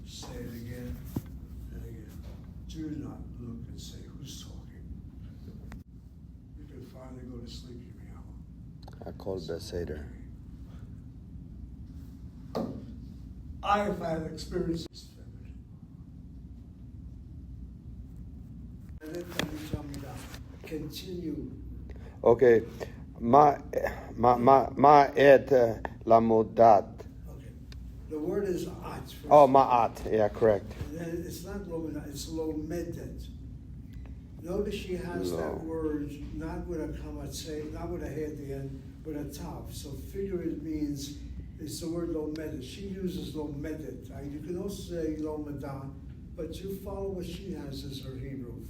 say it again and again. Do not look and say, who's talking? You can finally go to sleep. Hakol Beseder. I have had experiences. Continue. Okay. מה את למודת? Okay. The word is at. first. Oh, ma'at. Yeah, correct. And then it's not lomedat, it's lomedet. Notice she has Lo. that word not with a kamatse, not with a he at the end, but a tav. So figure it means, it's the word lomedet. She uses lomedet. You can also say lomeda, but you follow what she has as her Hebrew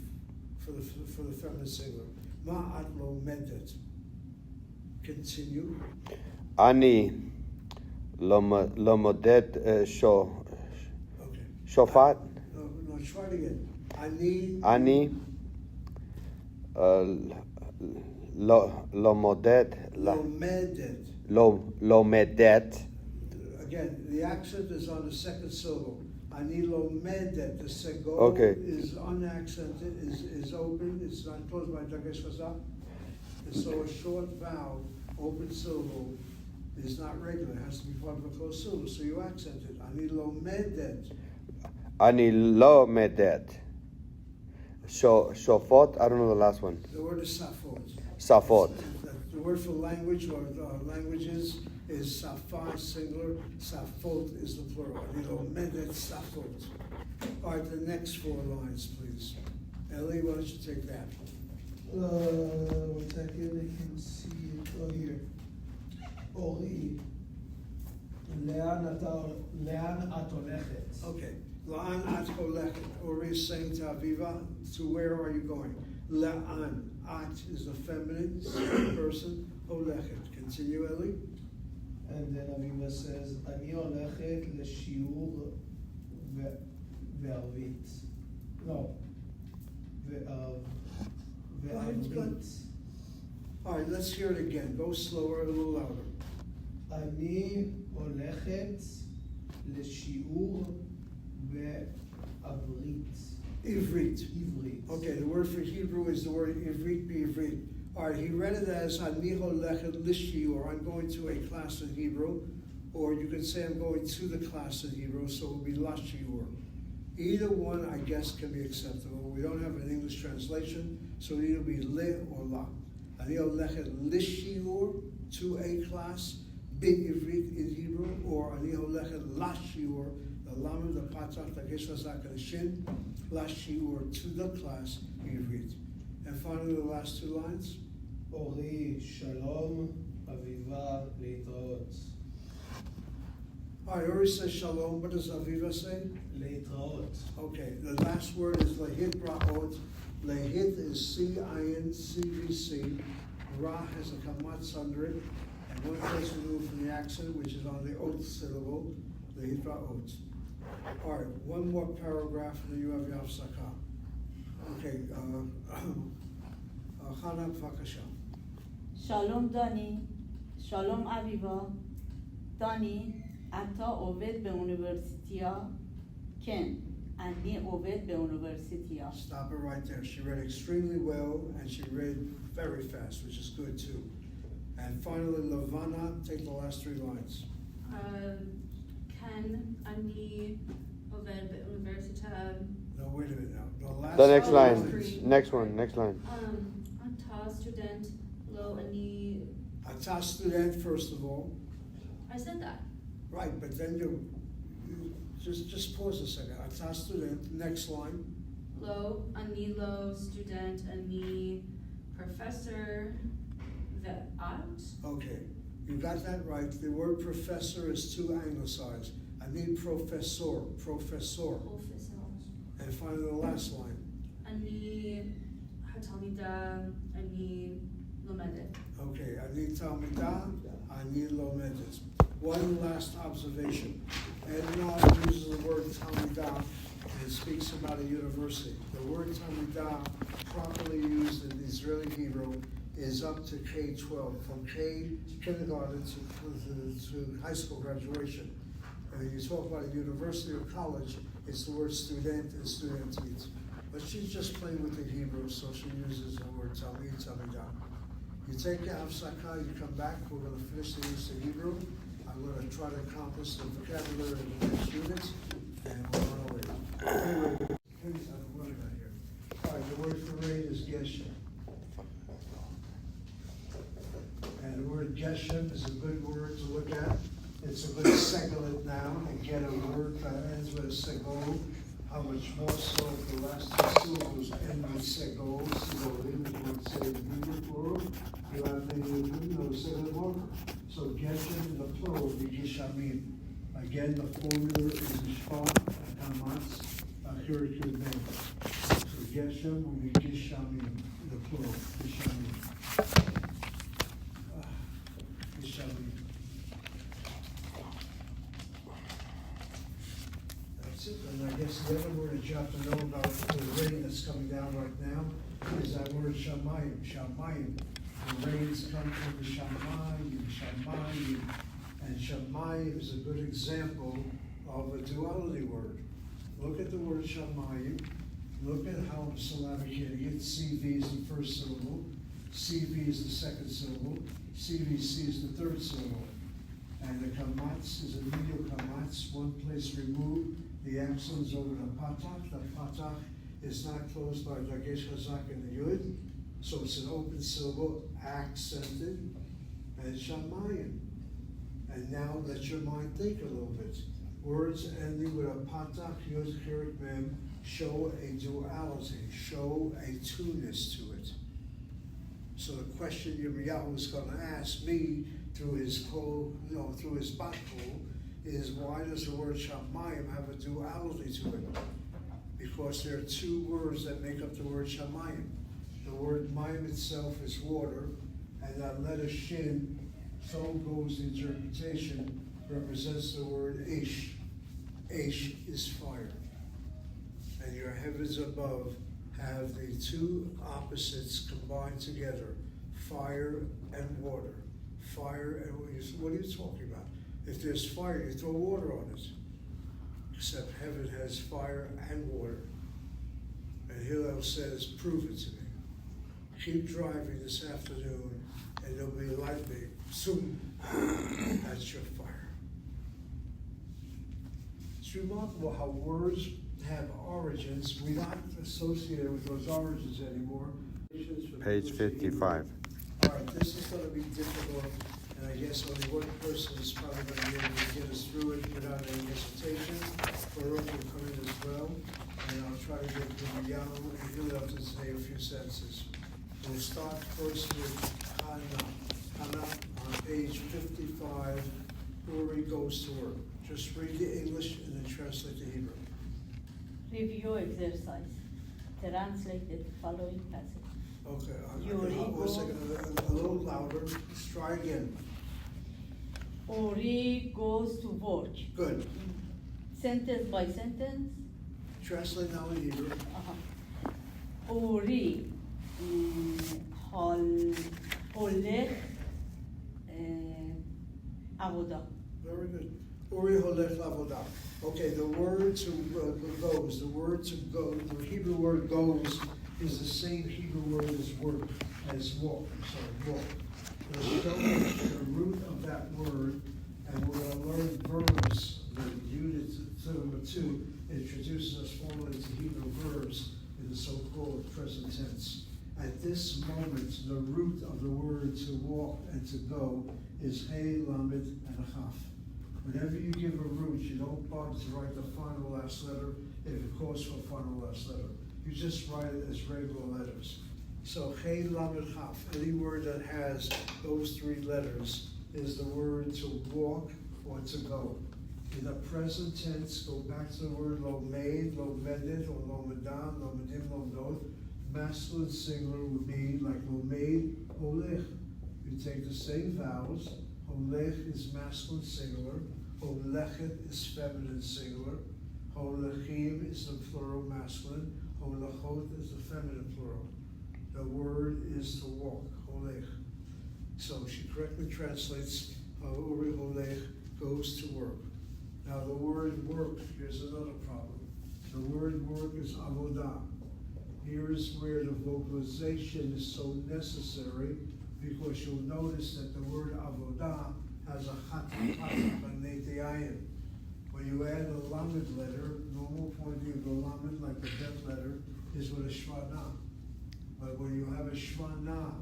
for the feminine singular. Ma'at lomedet. Continue. Ani lomodet Okay. shofat. No, try it again. Ani lomodet Lomedet. lomedet. Again, the accent is on the second syllable. Ani lomedet. The sego Okay. is unaccented, is open, it's not closed by dagesh chazak. And so a short vowel, open syllable, is not regular. It has to be part of a closed syllable. So you accent it. Ani lomedet. Ani lomedet. Shofot. I don't know the last one. The word is safot. Safot. The word for language or languages is safa singular, safot is the plural. Ani lomedet safot. All right, the next 4 lines, please. Ellie, why don't you take that? 1 second, I can see it. Oh, here. אורי, לאן את הולכת? Okay. La'an at holechet. Ori is saying to Aviva, to where are you going? La'an. At is a feminine person. Holechet. Continue, Ellie. And then Aviva says, אני הולכת לשיעור וערבית. לא. וערבית. All right, let's hear it again. Go slower, a little louder. אני הולכת לשיעור בעברית. Ivrit. עברית. Okay, the word for Hebrew is the word ivrit b'ivrit. All right, he read it as ani holechet lishiur, I'm going to a class in Hebrew, or you can say I'm going to the class in Hebrew, so it will be lashiur. Either one, I guess, can be acceptable. We don't have an English translation, so it either be le or la. Ani holechet lishiur, to a class, b'ivrit in Hebrew, or ani holechet lashiur, the lamed, the patach, the geshvazak, and the shin, lashiur, to the class, ivrit. And finally, the last 2 lines. אורי, שלום, אביבה, להתראות. All right, Uri says shalom. What does Aviva say? להתראות. Okay, the last word is lehit ra'ot. Lehit is C-I-N, C-V-C. Ra has a kamatz under it. And one place removed from the accent, which is on the oath syllable. Lehit ra'ot. All right, one more paragraph, and then you have your hafsaka. Okay, Chana B'vakasha. שלום דני, שלום אביבה, דני, אתה עובד באוניברסיטה? כן, אני עובד באוניברסיטה. Stop it right there. She read extremely well, and she read very fast, which is good too. And finally, Lavana, take the last 3 lines. כן, אני עובד באוניברסיטה. No, wait a minute now. The next Oh, line. three. Next one. Next line. אתה סטודנט, לא אני. Ata student, first of all. I said that. Right, but then you just pause a second. Ata student, next line. לא, אני לא סטודנט, אני פרופסור ואת. Okay, you got that right. The word professor is too anglicized. I need professor. פרופסור. And finally, the last line. אני התלמידה, אני לומדת. Okay, I need talmidah, I need lomedet. One last observation. Edna uses the word talmidah and it speaks about a university. The word talmidah, properly used in Israeli Hebrew, is up to K-12, from kindergarten to high school graduation. And when you talk about a university or college, it's the word student and studentit. But she's just playing with the Hebrew, so she uses the word talmid, talmidah. You take your hafsaka, you come back, we're going to finish the use of Hebrew. I'm going to try to accomplish the vocabulary in the next unit, and we're on our way. Anyway, what have I got here? All right, the word for rain is geshem. And the word geshem is a good word to look at. It's a good seglet now, and get a word that ends with a segol. How much more so if the last two syllables end with segol, segolim, if you want to say it in the plural, you have the seglet marker. So geshem in the plural would be gishamim. Again, the formula is mishpat, hamatz, achir name. So geshem will be gishamim in the plural, gishamim. Gishamim. That's it, and I guess the other word that you have to know about the rain that's coming down right now is that word shamayim, shamayim. The rains come from the shamayim, shamayim, and shamayim is a good example of a duality word. Look at the word shamayim, look at how I'm syllabicating it. CV is the first syllable, CV is the second syllable, CVC is the third syllable. And the kamatz is a medial kamatz, one place removed. The accent is over the patach. The patach is not closed by dagesh chazak and the yud, so it's an open syllable, accented, and shamayim. And now let your mind think a little bit. Words ending with a patach, yud, chirik, mem show a duality, show a two-ness to it. So the question Yirmiyahu is going to ask me through his through his bat hole, is why does the word shamayim have a duality to it? Because there are two words that make up the word shamayim. The word mayim itself is water, and that letter shin, so goes the interpretation, represents the word ish. Ish is fire. And your heavens above have the two opposites combined together, fire and water. Fire and what are you talking about? If there's fire, you throw water on it. Except heaven has fire and water. And Hillel says, prove it to me. Keep driving this afternoon and there'll be lightning. Soon, that's your fire. It's remarkable how words have origins. We're not associated with those origins anymore. Page 55. All right, this is going to be difficult, and I guess only one person is probably going to be able to get us through it without any hesitation. Baruch will come in as well, and I'll try to get Yirmiyahu and Hillel to say a few sentences. We'll start first with Hannah. Hannah on page 55, Uri goes to work. Just read the English and then translate the Hebrew. Review exercise. Translate the following passage. Okay, Uri one second, a little louder. Let's try again. Uri goes to work. Good. Sentence by sentence. Translate now in Hebrew. Uri הולך עבודה. Very good. Uri holech lavodah. Okay, the word to goes, the word to go, the Hebrew word goes is the same Hebrew word as work, as walk. So walk. We'll show the root of that word, and we're going to learn verbs. The unit number 2 introduces us formally to Hebrew verbs in the so-called present tense. At this moment, the root of the word to walk and to go is hey, lamed, and a chaf. Whenever you give a root, you don't bother to write the final last letter if it calls for a final last letter. You just write it as regular letters. So hey, lamed, chaf. Any word that has those 3 letters is the word to walk or to go. In the present tense, go back to the word lomed, lomedet, or lomedan, lomedim, lomdot. Masculine singular would be like lomed, holech. You take the same vowels. Holech is masculine singular. Holechet is feminine singular. Holechim is the plural masculine. Holechot is the feminine plural. The word is to walk, holech. So she correctly translates Uri holech goes to work. Now the word work, here's another problem. The word work is avodah. Here is where the vocalization is so necessary, because you'll notice that the word avodah has a chat beneath the ayin. When you add a lamed letter, normal point of view, the lamed, like the bet letter, is with a shvana. But when you have a shvana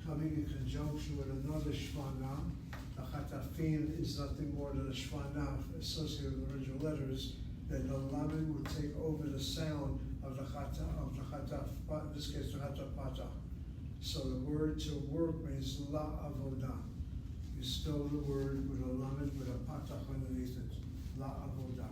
coming in conjunction with another shvana, a chatafim Seraphim is nothing more than a shvanah associated with the original letters. Then the lamed will take over the sound of the chataf, but in this case the chataf patah. So the word to work means la avodah. You spell the word with a lamed with a patah underneath it. La avodah.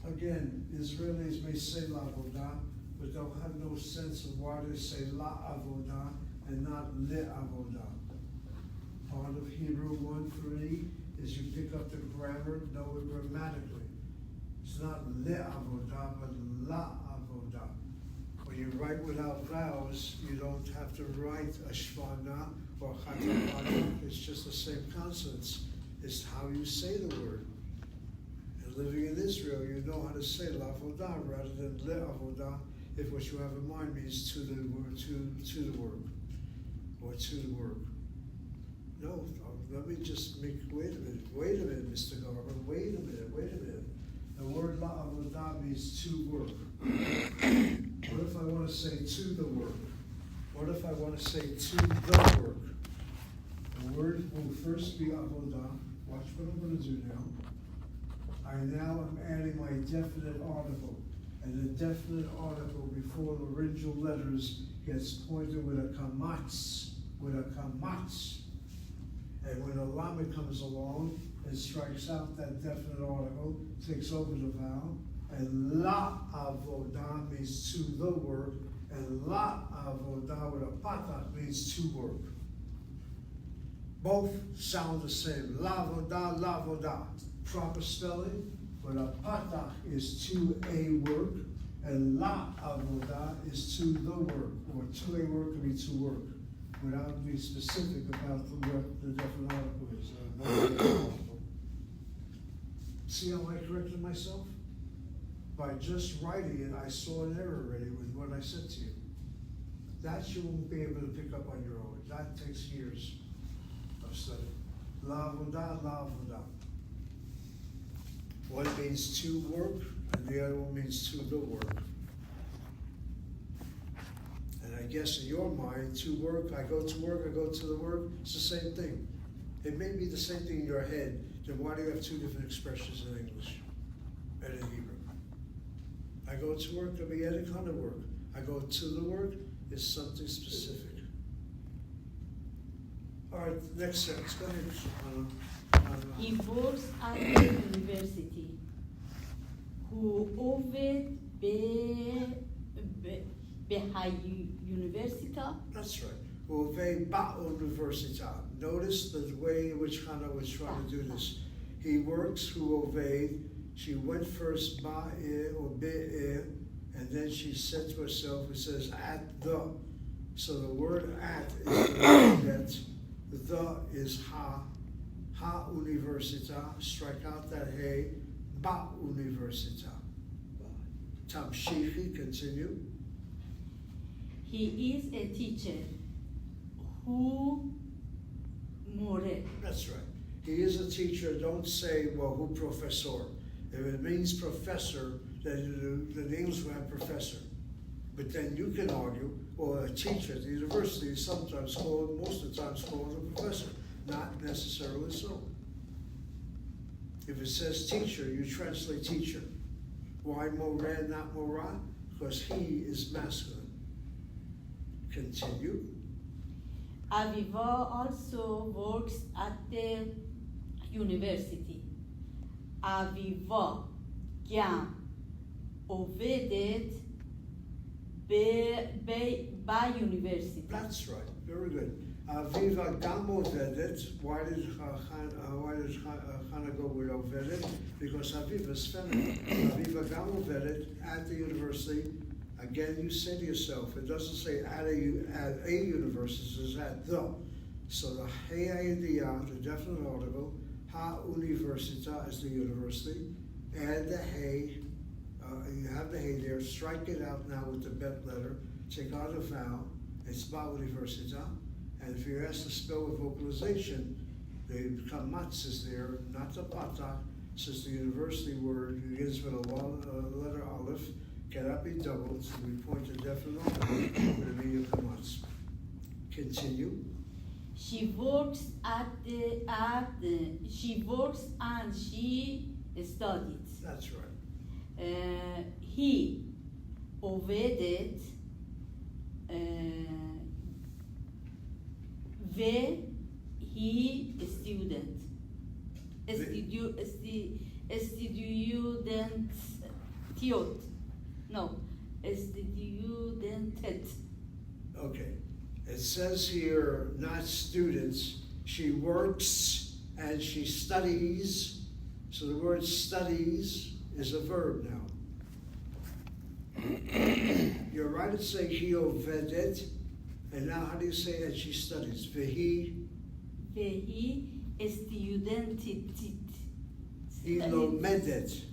Again, Israelis may say la avodah, but they'll have no sense of why they say la avodah and not le avodah. Part of Hebrew 1:3 is you pick up the grammar, know it grammatically. It's not le avodah, but la avodah. When you write without vowels, you don't have to write a shvana or chatapata. It's just the same consonants. It's how you say the word. And living in Israel, you know how to say la avodah rather than le avodah, if what you have in mind means to the word, to the work, or to the work. No, let me just wait a minute, Mr. Garber, wait a minute. The word la avodah means to work. What if I want to say to the work? What if I want to say to the work? The word will first be avodah. Watch what I'm going to do now. I now am adding my definite article. And the definite article before the original letters gets pointed with a kamatz. And when a lamed comes along and strikes out that definite article, takes over the vowel, and la avodah means to the work, and la avodah with a patach means to work. Both sound the same. La avodah. Proper spelling, but a patach is to a work, and la avodah is to the work, or to a work can be to work, without being specific about what the definite article is. See how I corrected myself? By just writing it, I saw an error already with what I said to you. That you won't be able to pick up on your own. That takes years of study. La avodah, la avodah. One means to work, and the other one means to the work. And I guess in your mind, to work, I go to work, I go to the work, it's the same thing. It may be the same thing in your head, then why do you have two different expressions in English and in Hebrew? I go to work, there'll be any kind of work. I go to the work, is something specific. All right, next sentence, go ahead, Shana. He works at the university. הוא עובד באוניברסיטה. That's right. Ove ba'università. Notice the way in which Hannah was trying to do this. He works who obeyed. She went first ba'e or be'e, and then she said to herself, it says at the. So the word at is the word that. The is ha. Ha università. Strike out that hey. Ba'università. Tamshichi, continue. He is a teacher. who more. That's right. He is a teacher. Don't say, well, who professor? If it means professor, then the English will have professor. But then you can argue, well, a teacher at the university is sometimes called, most of the times called a professor. Not necessarily so. If it says teacher, you translate teacher. Why moreh, not morah? Because he is masculine. Continue. Aviva also works at the university. Aviva גם עובדת באוניברסיטה. That's right. Very good. Aviva גם עובדת. Why did Hannah go with עובדת? Because Aviva is feminine. Aviva גם עובדת at the university. Again, you say to yourself, it doesn't say at a university, it says at the. So the hey idea, the definite article, ha universita is the university. Add the hey, you have the hey there, strike it out now with the bet letter, take out a vowel, it's ba universita. And if you're asked to spell with vocalization, the kamatz is there, not the pata, since the university word begins with a letter aleph. Cannot be doubled, so we point to definite article with a medium kamatz. Continue. She works she works and she studies. That's right. He עובדת he student. Student. No, studentet. Okay. It says here, not students. She works and she studies. So the word studies is a verb now. You're right to say he ovedet. And now how do you say that she studies? Vehi studentit. he lomedet.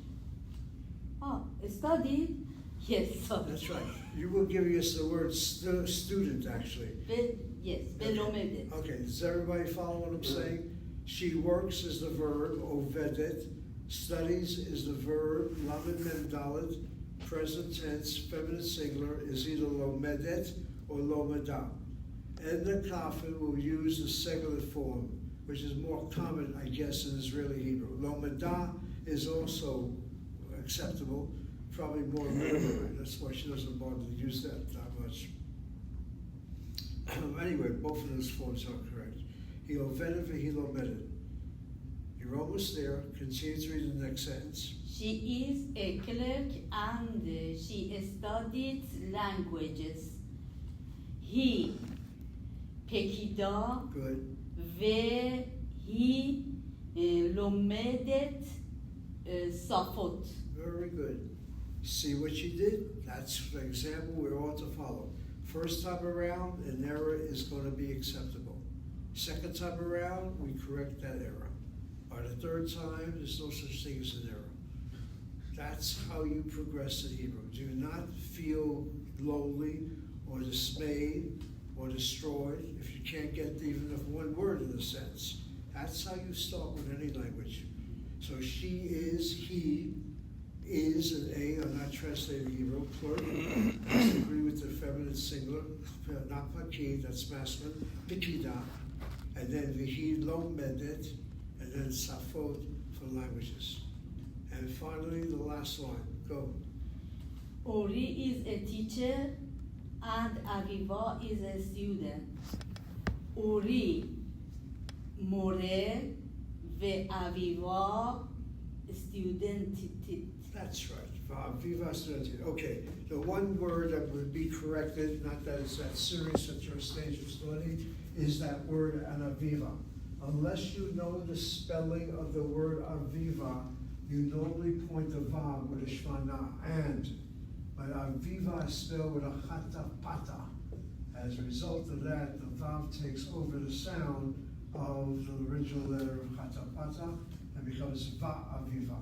Oh, study? Yes, sorry. That's right. You were giving us the word student, actually. Yes, velomedet. Okay, does everybody follow what I'm saying? She works is the verb, ovedet. Studies is the verb, lamed mem dalet. Present tense, feminine singular, is either lomedet or lomeda. And the kafir will use the singular form, which is more common, I guess, in Israeli Hebrew. Lomeda is also acceptable, probably more literary. That's why she doesn't bother to use that much. Anyway, both of those forms are correct. He ovedet vehi lomedet. You're almost there. Continue to read the next sentence. She is a clerk and she studies languages. He פקידה Good. והיא לומדת שפות. Very good. See what you did? That's the example we ought to follow. First time around, an error is going to be acceptable. Second time around, we correct that error. By the third time, there's no such thing as an error. That's how you progress in Hebrew. Do not feel lonely or dismayed or destroyed if you can't get even one word in a sentence. That's how you start with any language. So she is, he is, and a are not translated Hebrew. Clerk has to agree with the feminine singular, not pakid, that's masculine, pikida, and then vihi lomedet, and then safot for languages. And finally, the last line. Go. Ori is a teacher and Aviva is a student. Ori more ve'Aviva studentit. That's right. Viva studentit. Okay, the one word that would be corrected, not that it's that serious at your stage of study, is that word anaviva. Unless you know the spelling of the word aviva, you normally point the vav with a shvana, and. But aviva is spelled with a chata pata. As a result of that, the vav takes over the sound of the original letter of chata pata and becomes va aviva.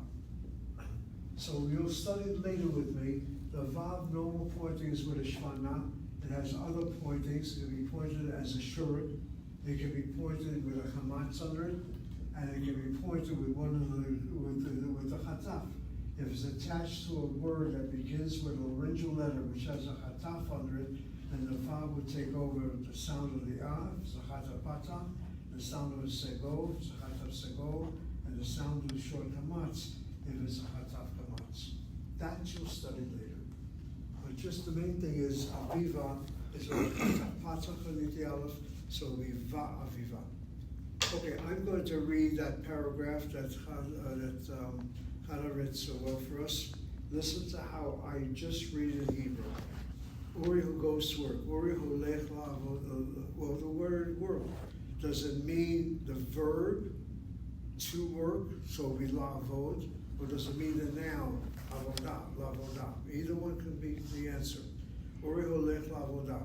So you'll study it later with me. The vav normal pointing is with a shvana. It has other pointings. It can be pointed as a shurit. It can be pointed with a chamatz under it, and it can be pointed with with the chataf. If it's attached to a word that begins with an original letter which has a chataf under it, then the vav would take over the sound of the a, it's a chatapata, the sound of a sego, it's a chataf sego, and the sound of the short kamatz, if it's a chataf kamatz. That you'll study later. But just the main thing is aviva is a chatapata chaliti aleph, so it'll be va aviva. Okay, I'm going to read that paragraph that Hannah read so well for us. Listen to how I just read in Hebrew. Uri who goes to work. Uri who lech la'avod. Well, the word work. Does it mean the verb to work, so we la'avod, or does it mean the noun, avodah, la'avodah? Either one can be the answer. Uri who lech la'avodah.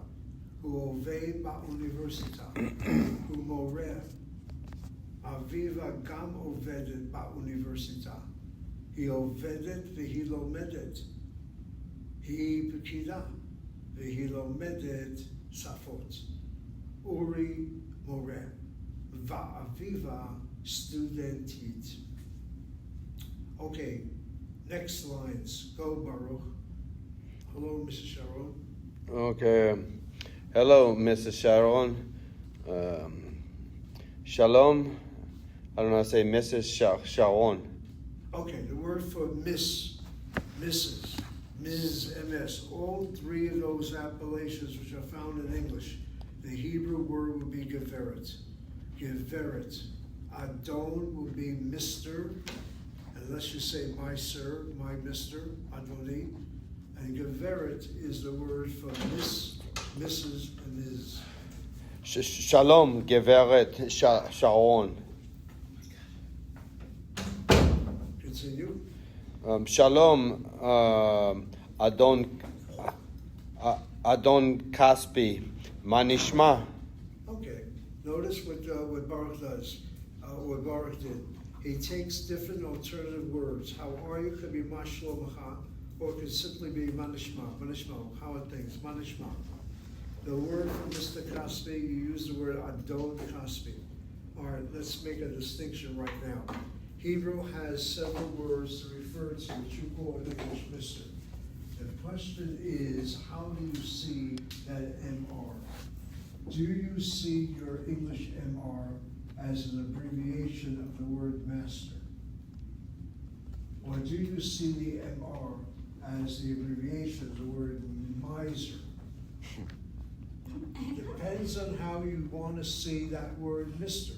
Who ovei ba'universita. Who moreh. Aviva gam ovedet ba'universita. היא עובדת והיא לומדת. היא פקידה והיא לומדת שפות. אורי מורה ואביבה סטודנטית. Okay, next lines. Go, Baruch. Hello, Mrs. Sharon. Okay. Hello, Mrs. Sharon. Shalom. I don't know how to say Mrs. Sharon. Okay, the word for Miss, Mrs., Ms., MS, all three of those appellations which are found in English, the Hebrew word would be Geveret. Geveret. Adon will be Mr., unless you say my sir, my Mr., Adoni. And Geveret is the word for Miss, Mrs., and Ms. Shalom, Geveret Sharon. Continue. Shalom, Adon Kaspi. Manishma. Okay, notice what Baruch does, what Baruch did. He takes different alternative words. How are you could be Mashlomacha, or it could simply be Manishma. Manishma, how are things? Manishma. The word for Mr. Kaspi, you use the word Adon Kaspi. All right, let's make a distinction right now. Hebrew has several words to refer to what you call in English Mr. The question is, how do you see that MR? Do you see your English MR as an abbreviation of the word master? Or do you see the MR as the abbreviation of the word miser? Depends on how you want to see that word Mr.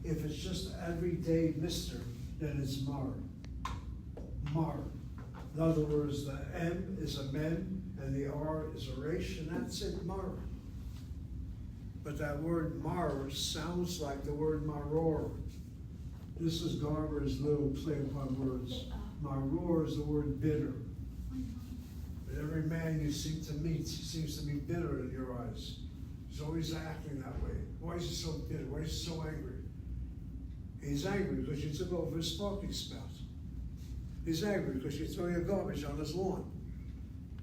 If it's just everyday Mr., then it's Mar. Mar. In other words, the M is a mem and the R is a resh, and that's it, Mar. But that word Mar sounds like the word maror. This is Garber's little play upon words. Maror is the word bitter. But every man you seem to meet seems to be bitter in your eyes. He's always acting that way. Why is he so bitter? Why is he so angry? He's angry because you took over his parking spout. He's angry because you throw your garbage on his lawn.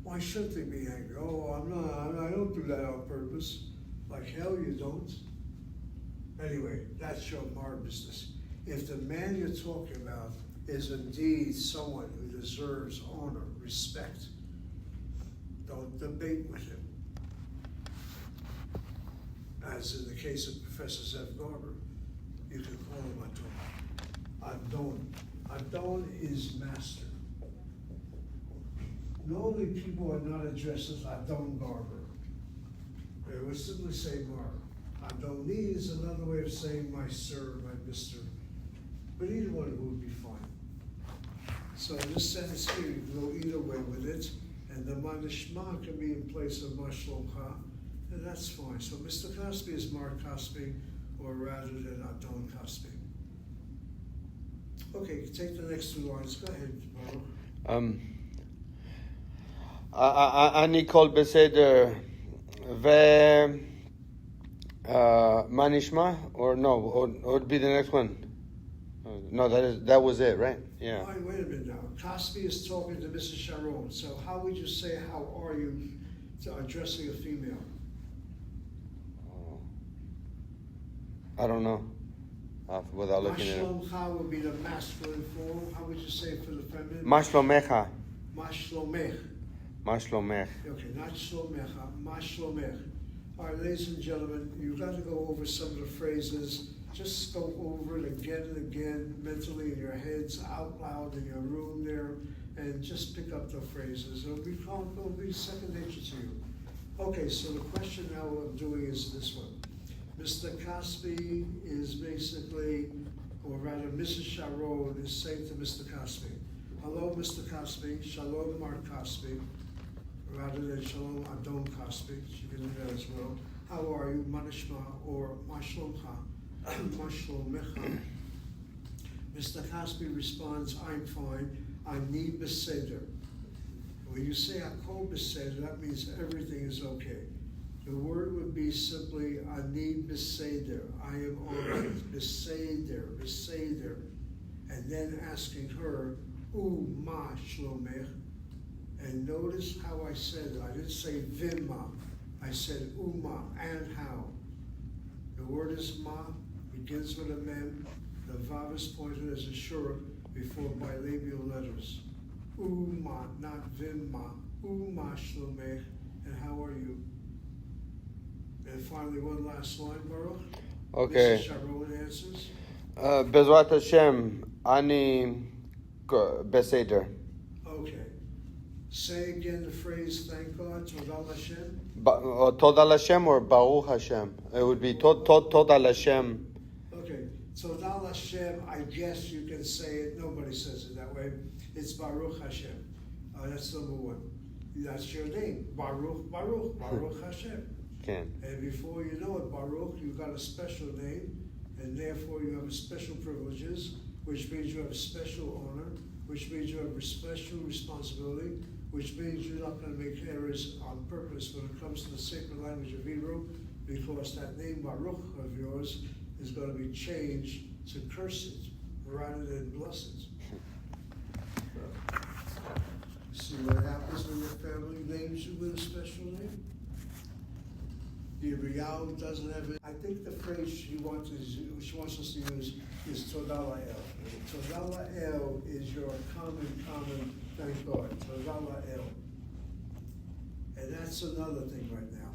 Why shouldn't he be angry? Oh, I don't do that on purpose. Like hell you don't. Anyway, that's your Mar business. If the man you're talking about is indeed someone who deserves honor, respect, don't debate with him. As in the case of Professor Zev Garber, you can call him Adon. Adon. Adon is master. Normally people are not addressed as Adon Garber. They would simply say Mar. Adoni is another way of saying my sir, my mister. But either one would be fine. So in this sentence here, you can go either way with it. And the Manishma can be in place of Mashlomcha, and that's fine. So Mr. Kaspi is Mar Kaspi, or rather than Adon Kaspi. Okay, take the next two lines. Go ahead, Baruch. אני כל בסדר ו מה נשמע? Or no, or would be the next one. No, that was it, right? Yeah. All right, wait a minute now. Kaspi is talking to Mrs. Sharon. So how would you say, how are you, to addressing a female? I don't know. Without looking at it. Mashlomcha would be the masculine form. How would you say it for the feminine? Mashlomecha. Mashlomech. Mashlomech. Okay, not shlomecha, mashlomech. All right, ladies and gentlemen, you've got to go over some of the phrases. Just go over it again and again, mentally in your heads, out loud in your room there, and just pick up the phrases. It'll be second nature to you. Okay, so the question now I'm doing is this one. Mr. Kaspi is basically, or rather Mrs. Sharon is saying to Mr. Kaspi, hello, Mr. Kaspi, Shalom Mar Kaspi, rather than Shalom Adon Kaspi, she can do that as well. How are you, Manishma, or Mashlomcha, Mashlomecha? Mr. Kaspi responds, I'm fine, I need Beseder. When you say Akol Beseder, that means everything is okay. The word would be simply, Ani Beseder, I am all right, Beseder, Beseder. And then asking her, Ma Shlomech. And notice how I said it. I didn't say Vima, I said Uma, and how. The word is Ma, begins with a mem, the Vav is pointed as a short before bilabial letters. Uma, not Vima, Uma Shlomech, and how are you? And finally, one last line, Baruch. Okay. Mrs. Sharon answers? בעזרת השם, אני בסדר. Okay. Say again the phrase, thank God, Todah Hashem. תודה לשם or ברוך השם? It would be תודה לשם. Okay. Todah Hashem, I guess you can say it. Nobody says it that way. It's Baruch Hashem. That's number one. That's your name. Baruch Hashem. כן. And before you know it, Baruch, you got a special name, and therefore you have special privileges, which means you have a special honor, which means you have a special responsibility, which means you're not going to make errors on purpose when it comes to the sacred language of Hebrew, because that name Baruch of yours is going to be changed to cursed rather than blessed. See what happens when your family names you with a special name? Yirmiyahu doesn't have it. I think the phrase she wants us to use is Todah La'el. Todah La'el is your common thank God. Todah La'el. And that's another thing right now.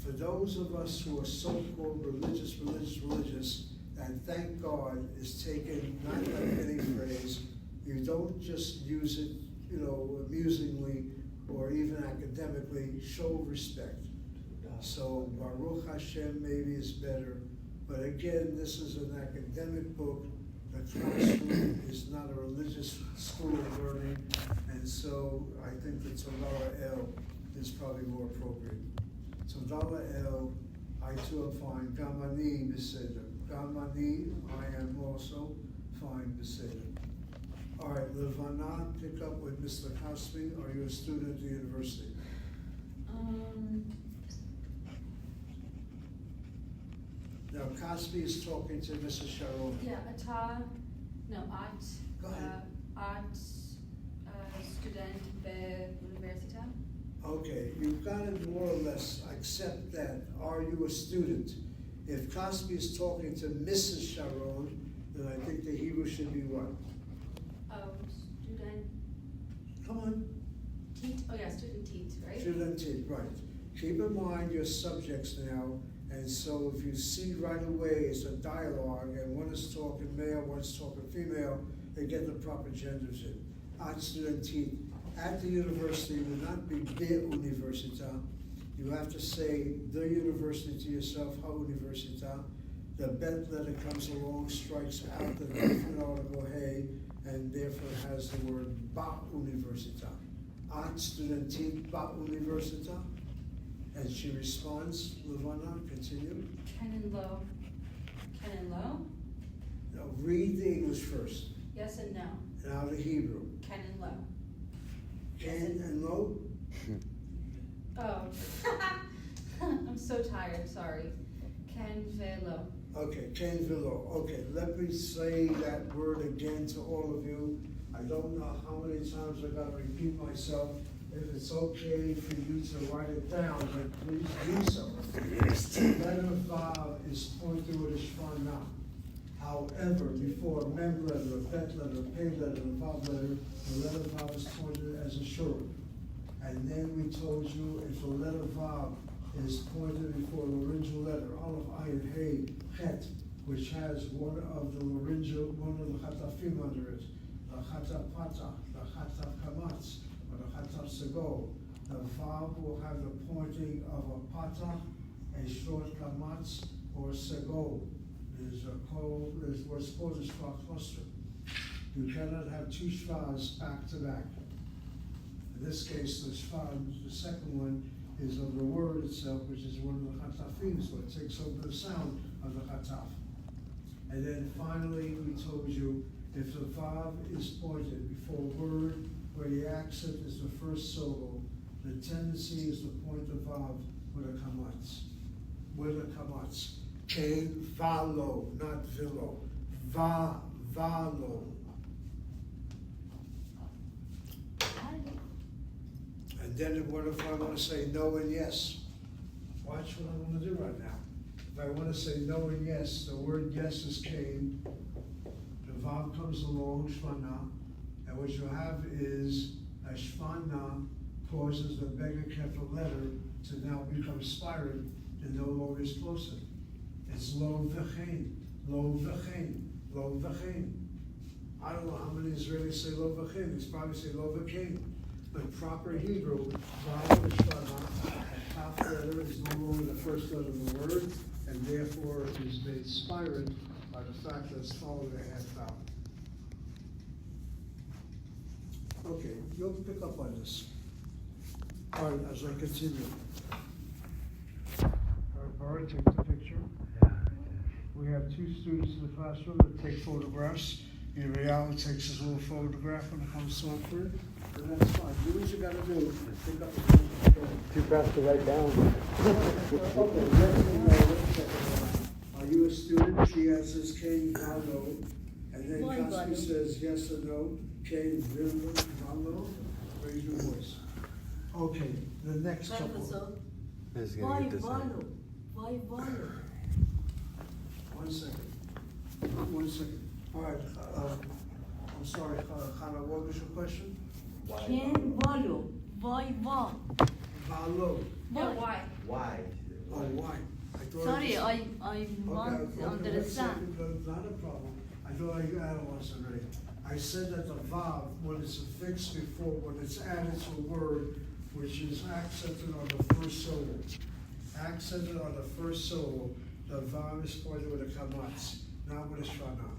For those of us who are so-called religious, that thank God is taken not like any phrase. You don't just use it, amusingly or even academically. Show respect. So Baruch Hashem maybe is better, but again, this is an academic book. The classroom is not a religious school of learning, and so I think the Todah El is probably more appropriate. Todah El, I too am fine. Gamani Beseder. Gamani, I am also fine Beseder. All right, Levana, pick up with Mr. Kaspi. Are you a student at the university? Now, Cosby is talking to Mrs. Sharon. Yeah, at Go ahead. student באוניברסיטה. Okay, you've got to more or less accept that. Are you a student? If Cosby is talking to Mrs. Sharon, then I think the Hebrew should be what? Student Come on. teat. Oh yeah, student teat, right? Student teeth, right. Keep in mind your subjects now, and so if you see right away it's a dialogue, and one is talking male, one's talking female, they get the proper genders in. At student teeth. At the university will not be the università. You have to say the university to yourself, ha università. The bet letter comes along, strikes out the different article, hey, and therefore has the word ba università. At studentit ba università. And she responds, Levana, continue. Ken and Lo. Ken and Lo? Now read the English first. Yes and no. Now the Hebrew. Ken and Lo. Ken and Lo? Oh. I'm so tired, sorry. Ken velo. Okay, Ken Vilo. Okay, let me say that word again to all of you. I don't know how many times I gotta repeat myself. If it's okay for you to write it down, then please do so. The letter Vav is pointed with a shvana. However, before a mem letter, a bet letter, a pay letter, a vav letter, the letter Vav is pointed as a shur. And then we told you if the letter Vav is pointed before a laryngeal letter, aleph, ayin, hey, chet, which has one of the laryngeal, one of the chatafim under it, the chataf patach, the chataf kamatz, or the chataf sego. The Vav will have the pointing of a patach, a short kamatz, or sego. There's what's called a shva cluster. You cannot have two shvas back to back. In this case, the shva, the second one, is of the word itself, which is one of the chatafim, so it takes over the sound of the chataf. And then finally, we told you, if the vav is pointed before a word where the accent is the first syllable, the tendency is to point the vav with a kamatz. With a kamatz. Ke valo, not vilo. Valo. And then what if I want to say no and yes? Watch what I'm going to do right now. If I want to say no and yes, the word yes is came. The vav comes along, shvana, and what you have is a shvana causes the bega kefir letter to now become spiral and no longer explosive. It's lo v'chein. Lo v'chein, lo v'chein. I don't know how many Israelis say lo v'chein, they probably say lo v'chein. But proper Hebrew, vav v'shvana, a half letter is no longer the first letter of the word, and therefore is made spirant by the fact that it's followed a half vowel. Okay, you'll pick up on this. All right, as I continue. Barbara, take the picture. We have two students in the classroom that take photographs. In reality, takes his little photograph when it comes to software, and that's fine. Do what you gotta do. Pick up the picture. Too fast to write down. Okay, let's see. Are you a student? She answers K, no. And then Why, Cosby Valo? says yes or no. K, no. Raise your voice. Okay, the next couple. Professor, It's why gonna get this out. Valo? Why Valo? 1 second. 1 second. All right, I'm sorry, Hannah, what was your question? Ken Valo? Why Va? Valo. Yeah, why? Why? Oh, why? I thought Sorry, just- I want to Okay, understand. Not a problem. I thought I analyzed already. I said that the vav, when it's affixed before, when it's added to a word, which is accented on the first syllable. Accented on the first syllable, the vav is pointed with a kamatz, not with a shvana.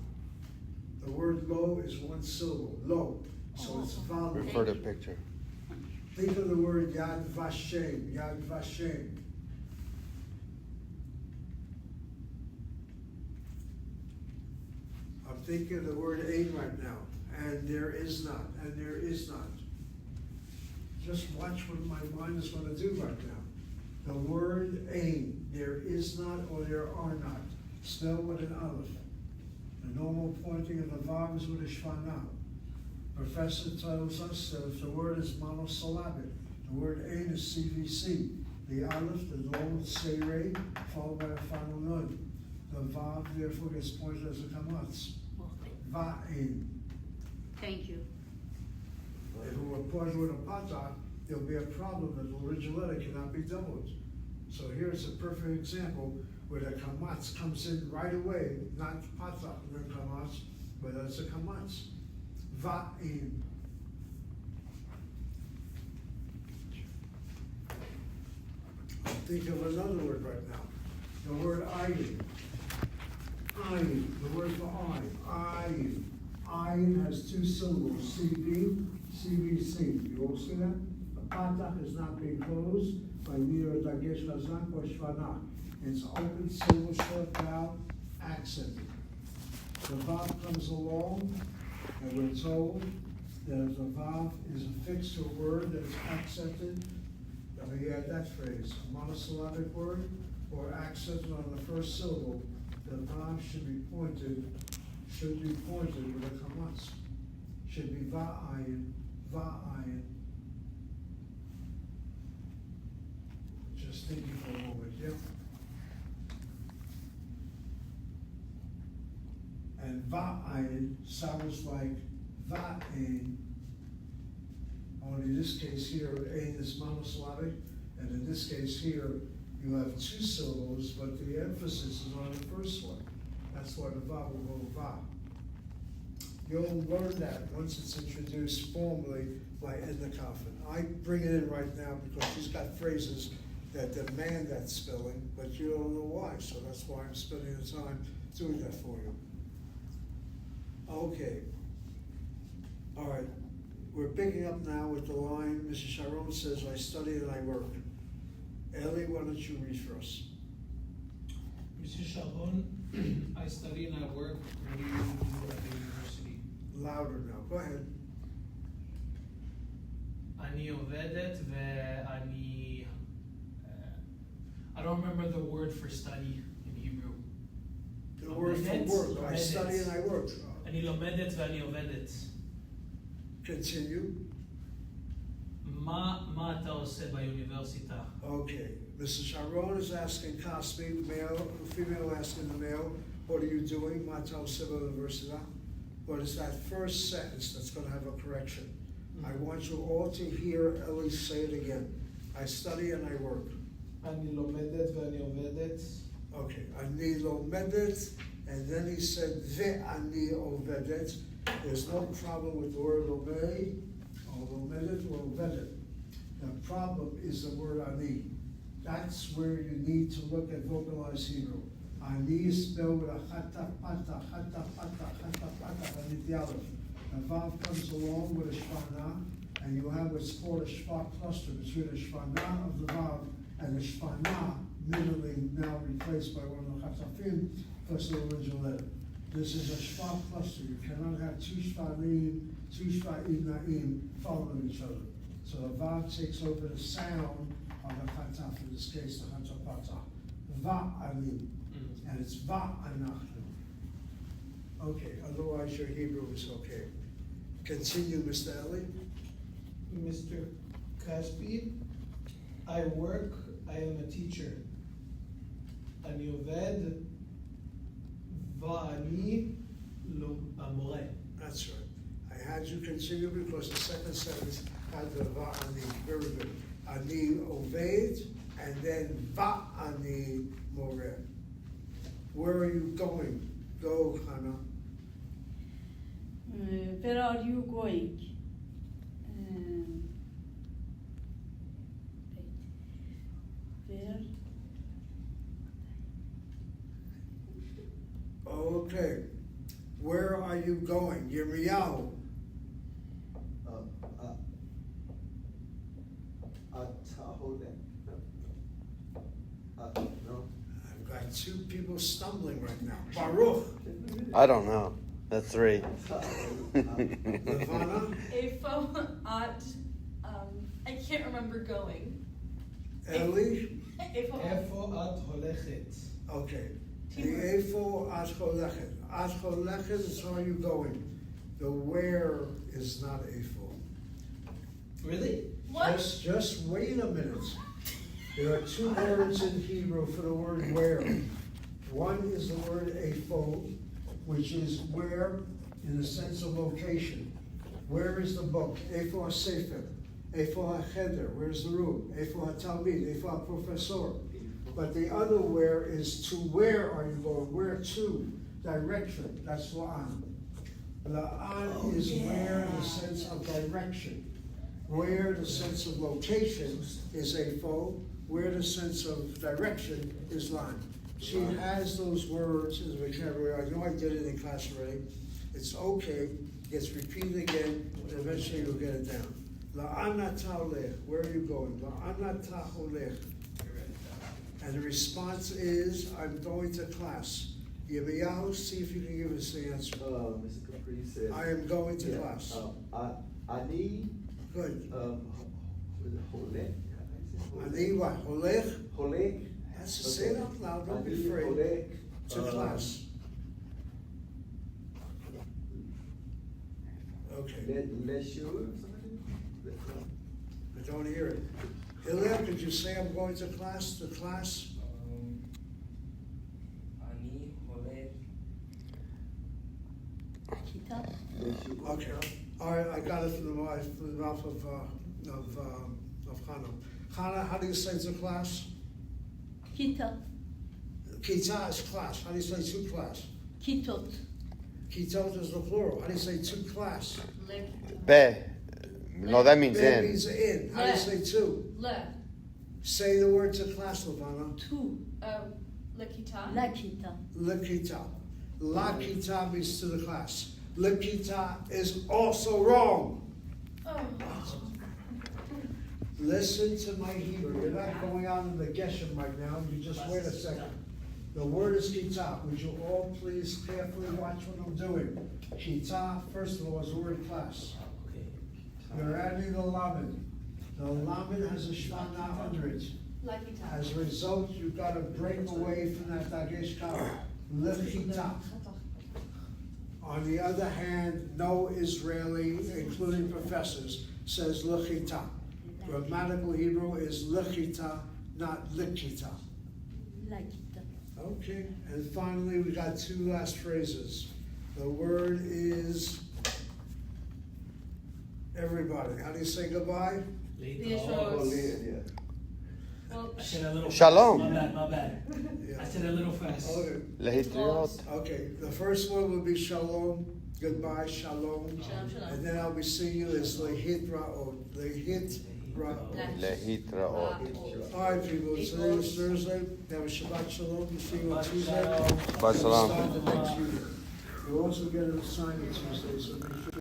The word lo is one syllable, lo, so it's vav. Refer to picture. Think of the word yad vashem, yad vashem. I'm thinking of the word ain right now, and there is not, and there is not. Just watch what my mind is gonna do right now. The word ain, there is not or there are not, spelled with an aleph. The normal pointing of the vav is with a shvana. Professor tells us that if the word is monosyllabic, the word ain is CVC. The aleph, the long seirei, followed by a final nun. The vav therefore gets pointed as a kamatz. Va'in. Thank you. If it were pointed with a patah, there'll be a problem that the original letter cannot be doubled. So here's a perfect example where the kamatz comes in right away, not patah and then kamatz, but it's a kamatz. Va'in. Think of another word right now. The word ayin. Ayin, the word for eye. Ayin. Ayin has two syllables, CV, CVC. You all see that? The patach is not being closed by neither dagesh chazak or shvana. It's open, syllable, short vowel, accented. The vav comes along, and we're told that if the vav is affixed to a word that is accented, let me add that phrase, a monosyllabic word or accented on the first syllable, the vav should be pointed with a kamatz. Should be va'ayin, va'ayin. Just thinking for a moment, yeah? And va'ayin sounds like va'ayin. Only in this case here, ain is monosyllabic, and in this case here, you have two syllables, but the emphasis is on the first one. That's why the va will go va. You'll learn that once it's introduced formally by Edna Kaufman. I bring it in right now because she's got phrases that demand that spelling, but you don't know why, so that's why I'm spending the time doing that for you. Okay. All right. We're picking up now with the line, Mrs. Sharon says, I study and I work. Ellie, why don't you read for us? Mr. Sharon, I study and I work. What do you do at the university? Louder now, go ahead. אני עובדת ואני... I don't remember the word for study in Hebrew. The word for לומדת, work, I study and I work. אני לומדת ואני עובדת. Continue. מה אתה עושה באוניברסיטה? Okay, Mrs. Sharon is asking Cosby, male, female asking the male, what are you doing? Matal Civil University. But it's that first sentence that's going to have a correction. I want you all to hear Ellie say it again. I study and I work. אני לומדת ואני עובדת. Okay, אני לומדת And then he said, ve'ani ovedet. There's no problem with the word obey, or omedet, or ovedet. The problem is the word ani. That's where you need to look at vocalized Hebrew. Ani is spelled with a chata, pata, chata, pata, chata, pata, and the other. The vav comes along with a shvana, and you have what's called a shva cluster between the shvana of the vav and the shvana, middling, now replaced by one of the chatafim, plus the original letter. This is a shva cluster. You cannot have two shvaim na'im following each other. So the vav takes over the sound of the chataf, in this case the chatapata. Va'ani, and it's va'anachnu. Okay, otherwise your Hebrew is okay. Continue, Mr. Eli. Mr. Caspi, I work, I am a teacher. אני עובד, ואני המורה. That's right. I had you continue because the second sentence had the va'ani. Very good. Ani oved, and then va'ani more. Where are you going? Go, Hannah. Where are you going? Where? Okay. Where are you going? Yirmiyahu. No. I've got two people stumbling right now. Baruch. I don't know. That's 3. Levana. Efo at, I can't remember going. Eli. Efo איפה את הולכת? Okay. The Eifo at Cholechet. At Cholechet is where you going. The where is not Eifo. Really? What? Just wait a minute. There are 2 words in Hebrew for the word where. One is the word Eifo, which is where in the sense of location. Where is the book? Eifo HaSefer. Eifo HaCheder. Where's the room? Eifo HaTalmid. Eifo HaProfessor. But the other where is to where are you going? Where to? Direction. That's la'an. La'an is where in the sense of direction. Where the sense of location is Eifo. Where the sense of direction is la'an. She has those words in the vocabulary. I know I did it in class already. It's okay. It gets repeated again, and eventually you'll get it down. La'ana ta'olech. Where are you going? La'ana ta'olech. And the response is, I'm going to class. Yirmiyahu, see if you can give us the answer. Mr. Capri said. I am going to class. Ani. Good. Holek. Ani what? Holech? Holek. That's say it out loud. Don't be Ani afraid. Holek. To class. Okay. Leshur or something? I don't hear it. Hillel, could you say I'm going to class? To class? Ani holech. Kitab? Okay. All right, I got it from the mouth of Hannah. Hannah, how do you say to class? Kitab. Kita is class. How do you say to class? Kitot. Kitot is the plural. How do you say to class? Be. No, that means That in. means in. How do you say to? Le. Say the word to class, Lavana. Tu. Lekita. Lakita. Lekita. La kita means to the class. Lekita is also wrong. Oh. Listen to my Hebrew. You're not going on in the Geshem right now. You just wait a second. The word is kita. Would you all please carefully watch what I'm doing? Kita, first of all, is the word class. You're adding the lamed. The lamed has a shvana under it. Lekita. As a result, you've got to break away from that dagesh kaf. Lechita. On the other hand, no Israeli, including professors, says lechita. Grammatical Hebrew is lechita, not likita. Lakita. Okay, and finally, we got 2 last phrases. The word is everybody. How do you say goodbye? Leishos. Well, I said a little Shalom. fast. My bad. I said a little fast. Okay, להתראות. okay, the first one will be shalom, goodbye, shalom. Shalom, shalom. And then I'll be seeing you as lehitra'ot, lehitra'ot. להתראות. All right, people, today is Thursday, have a Shabbat Shalom, we'll see you on Tuesday. Shabbat Shalom. We'll start the next unit. We'll also get an assignment Tuesday, so make sure.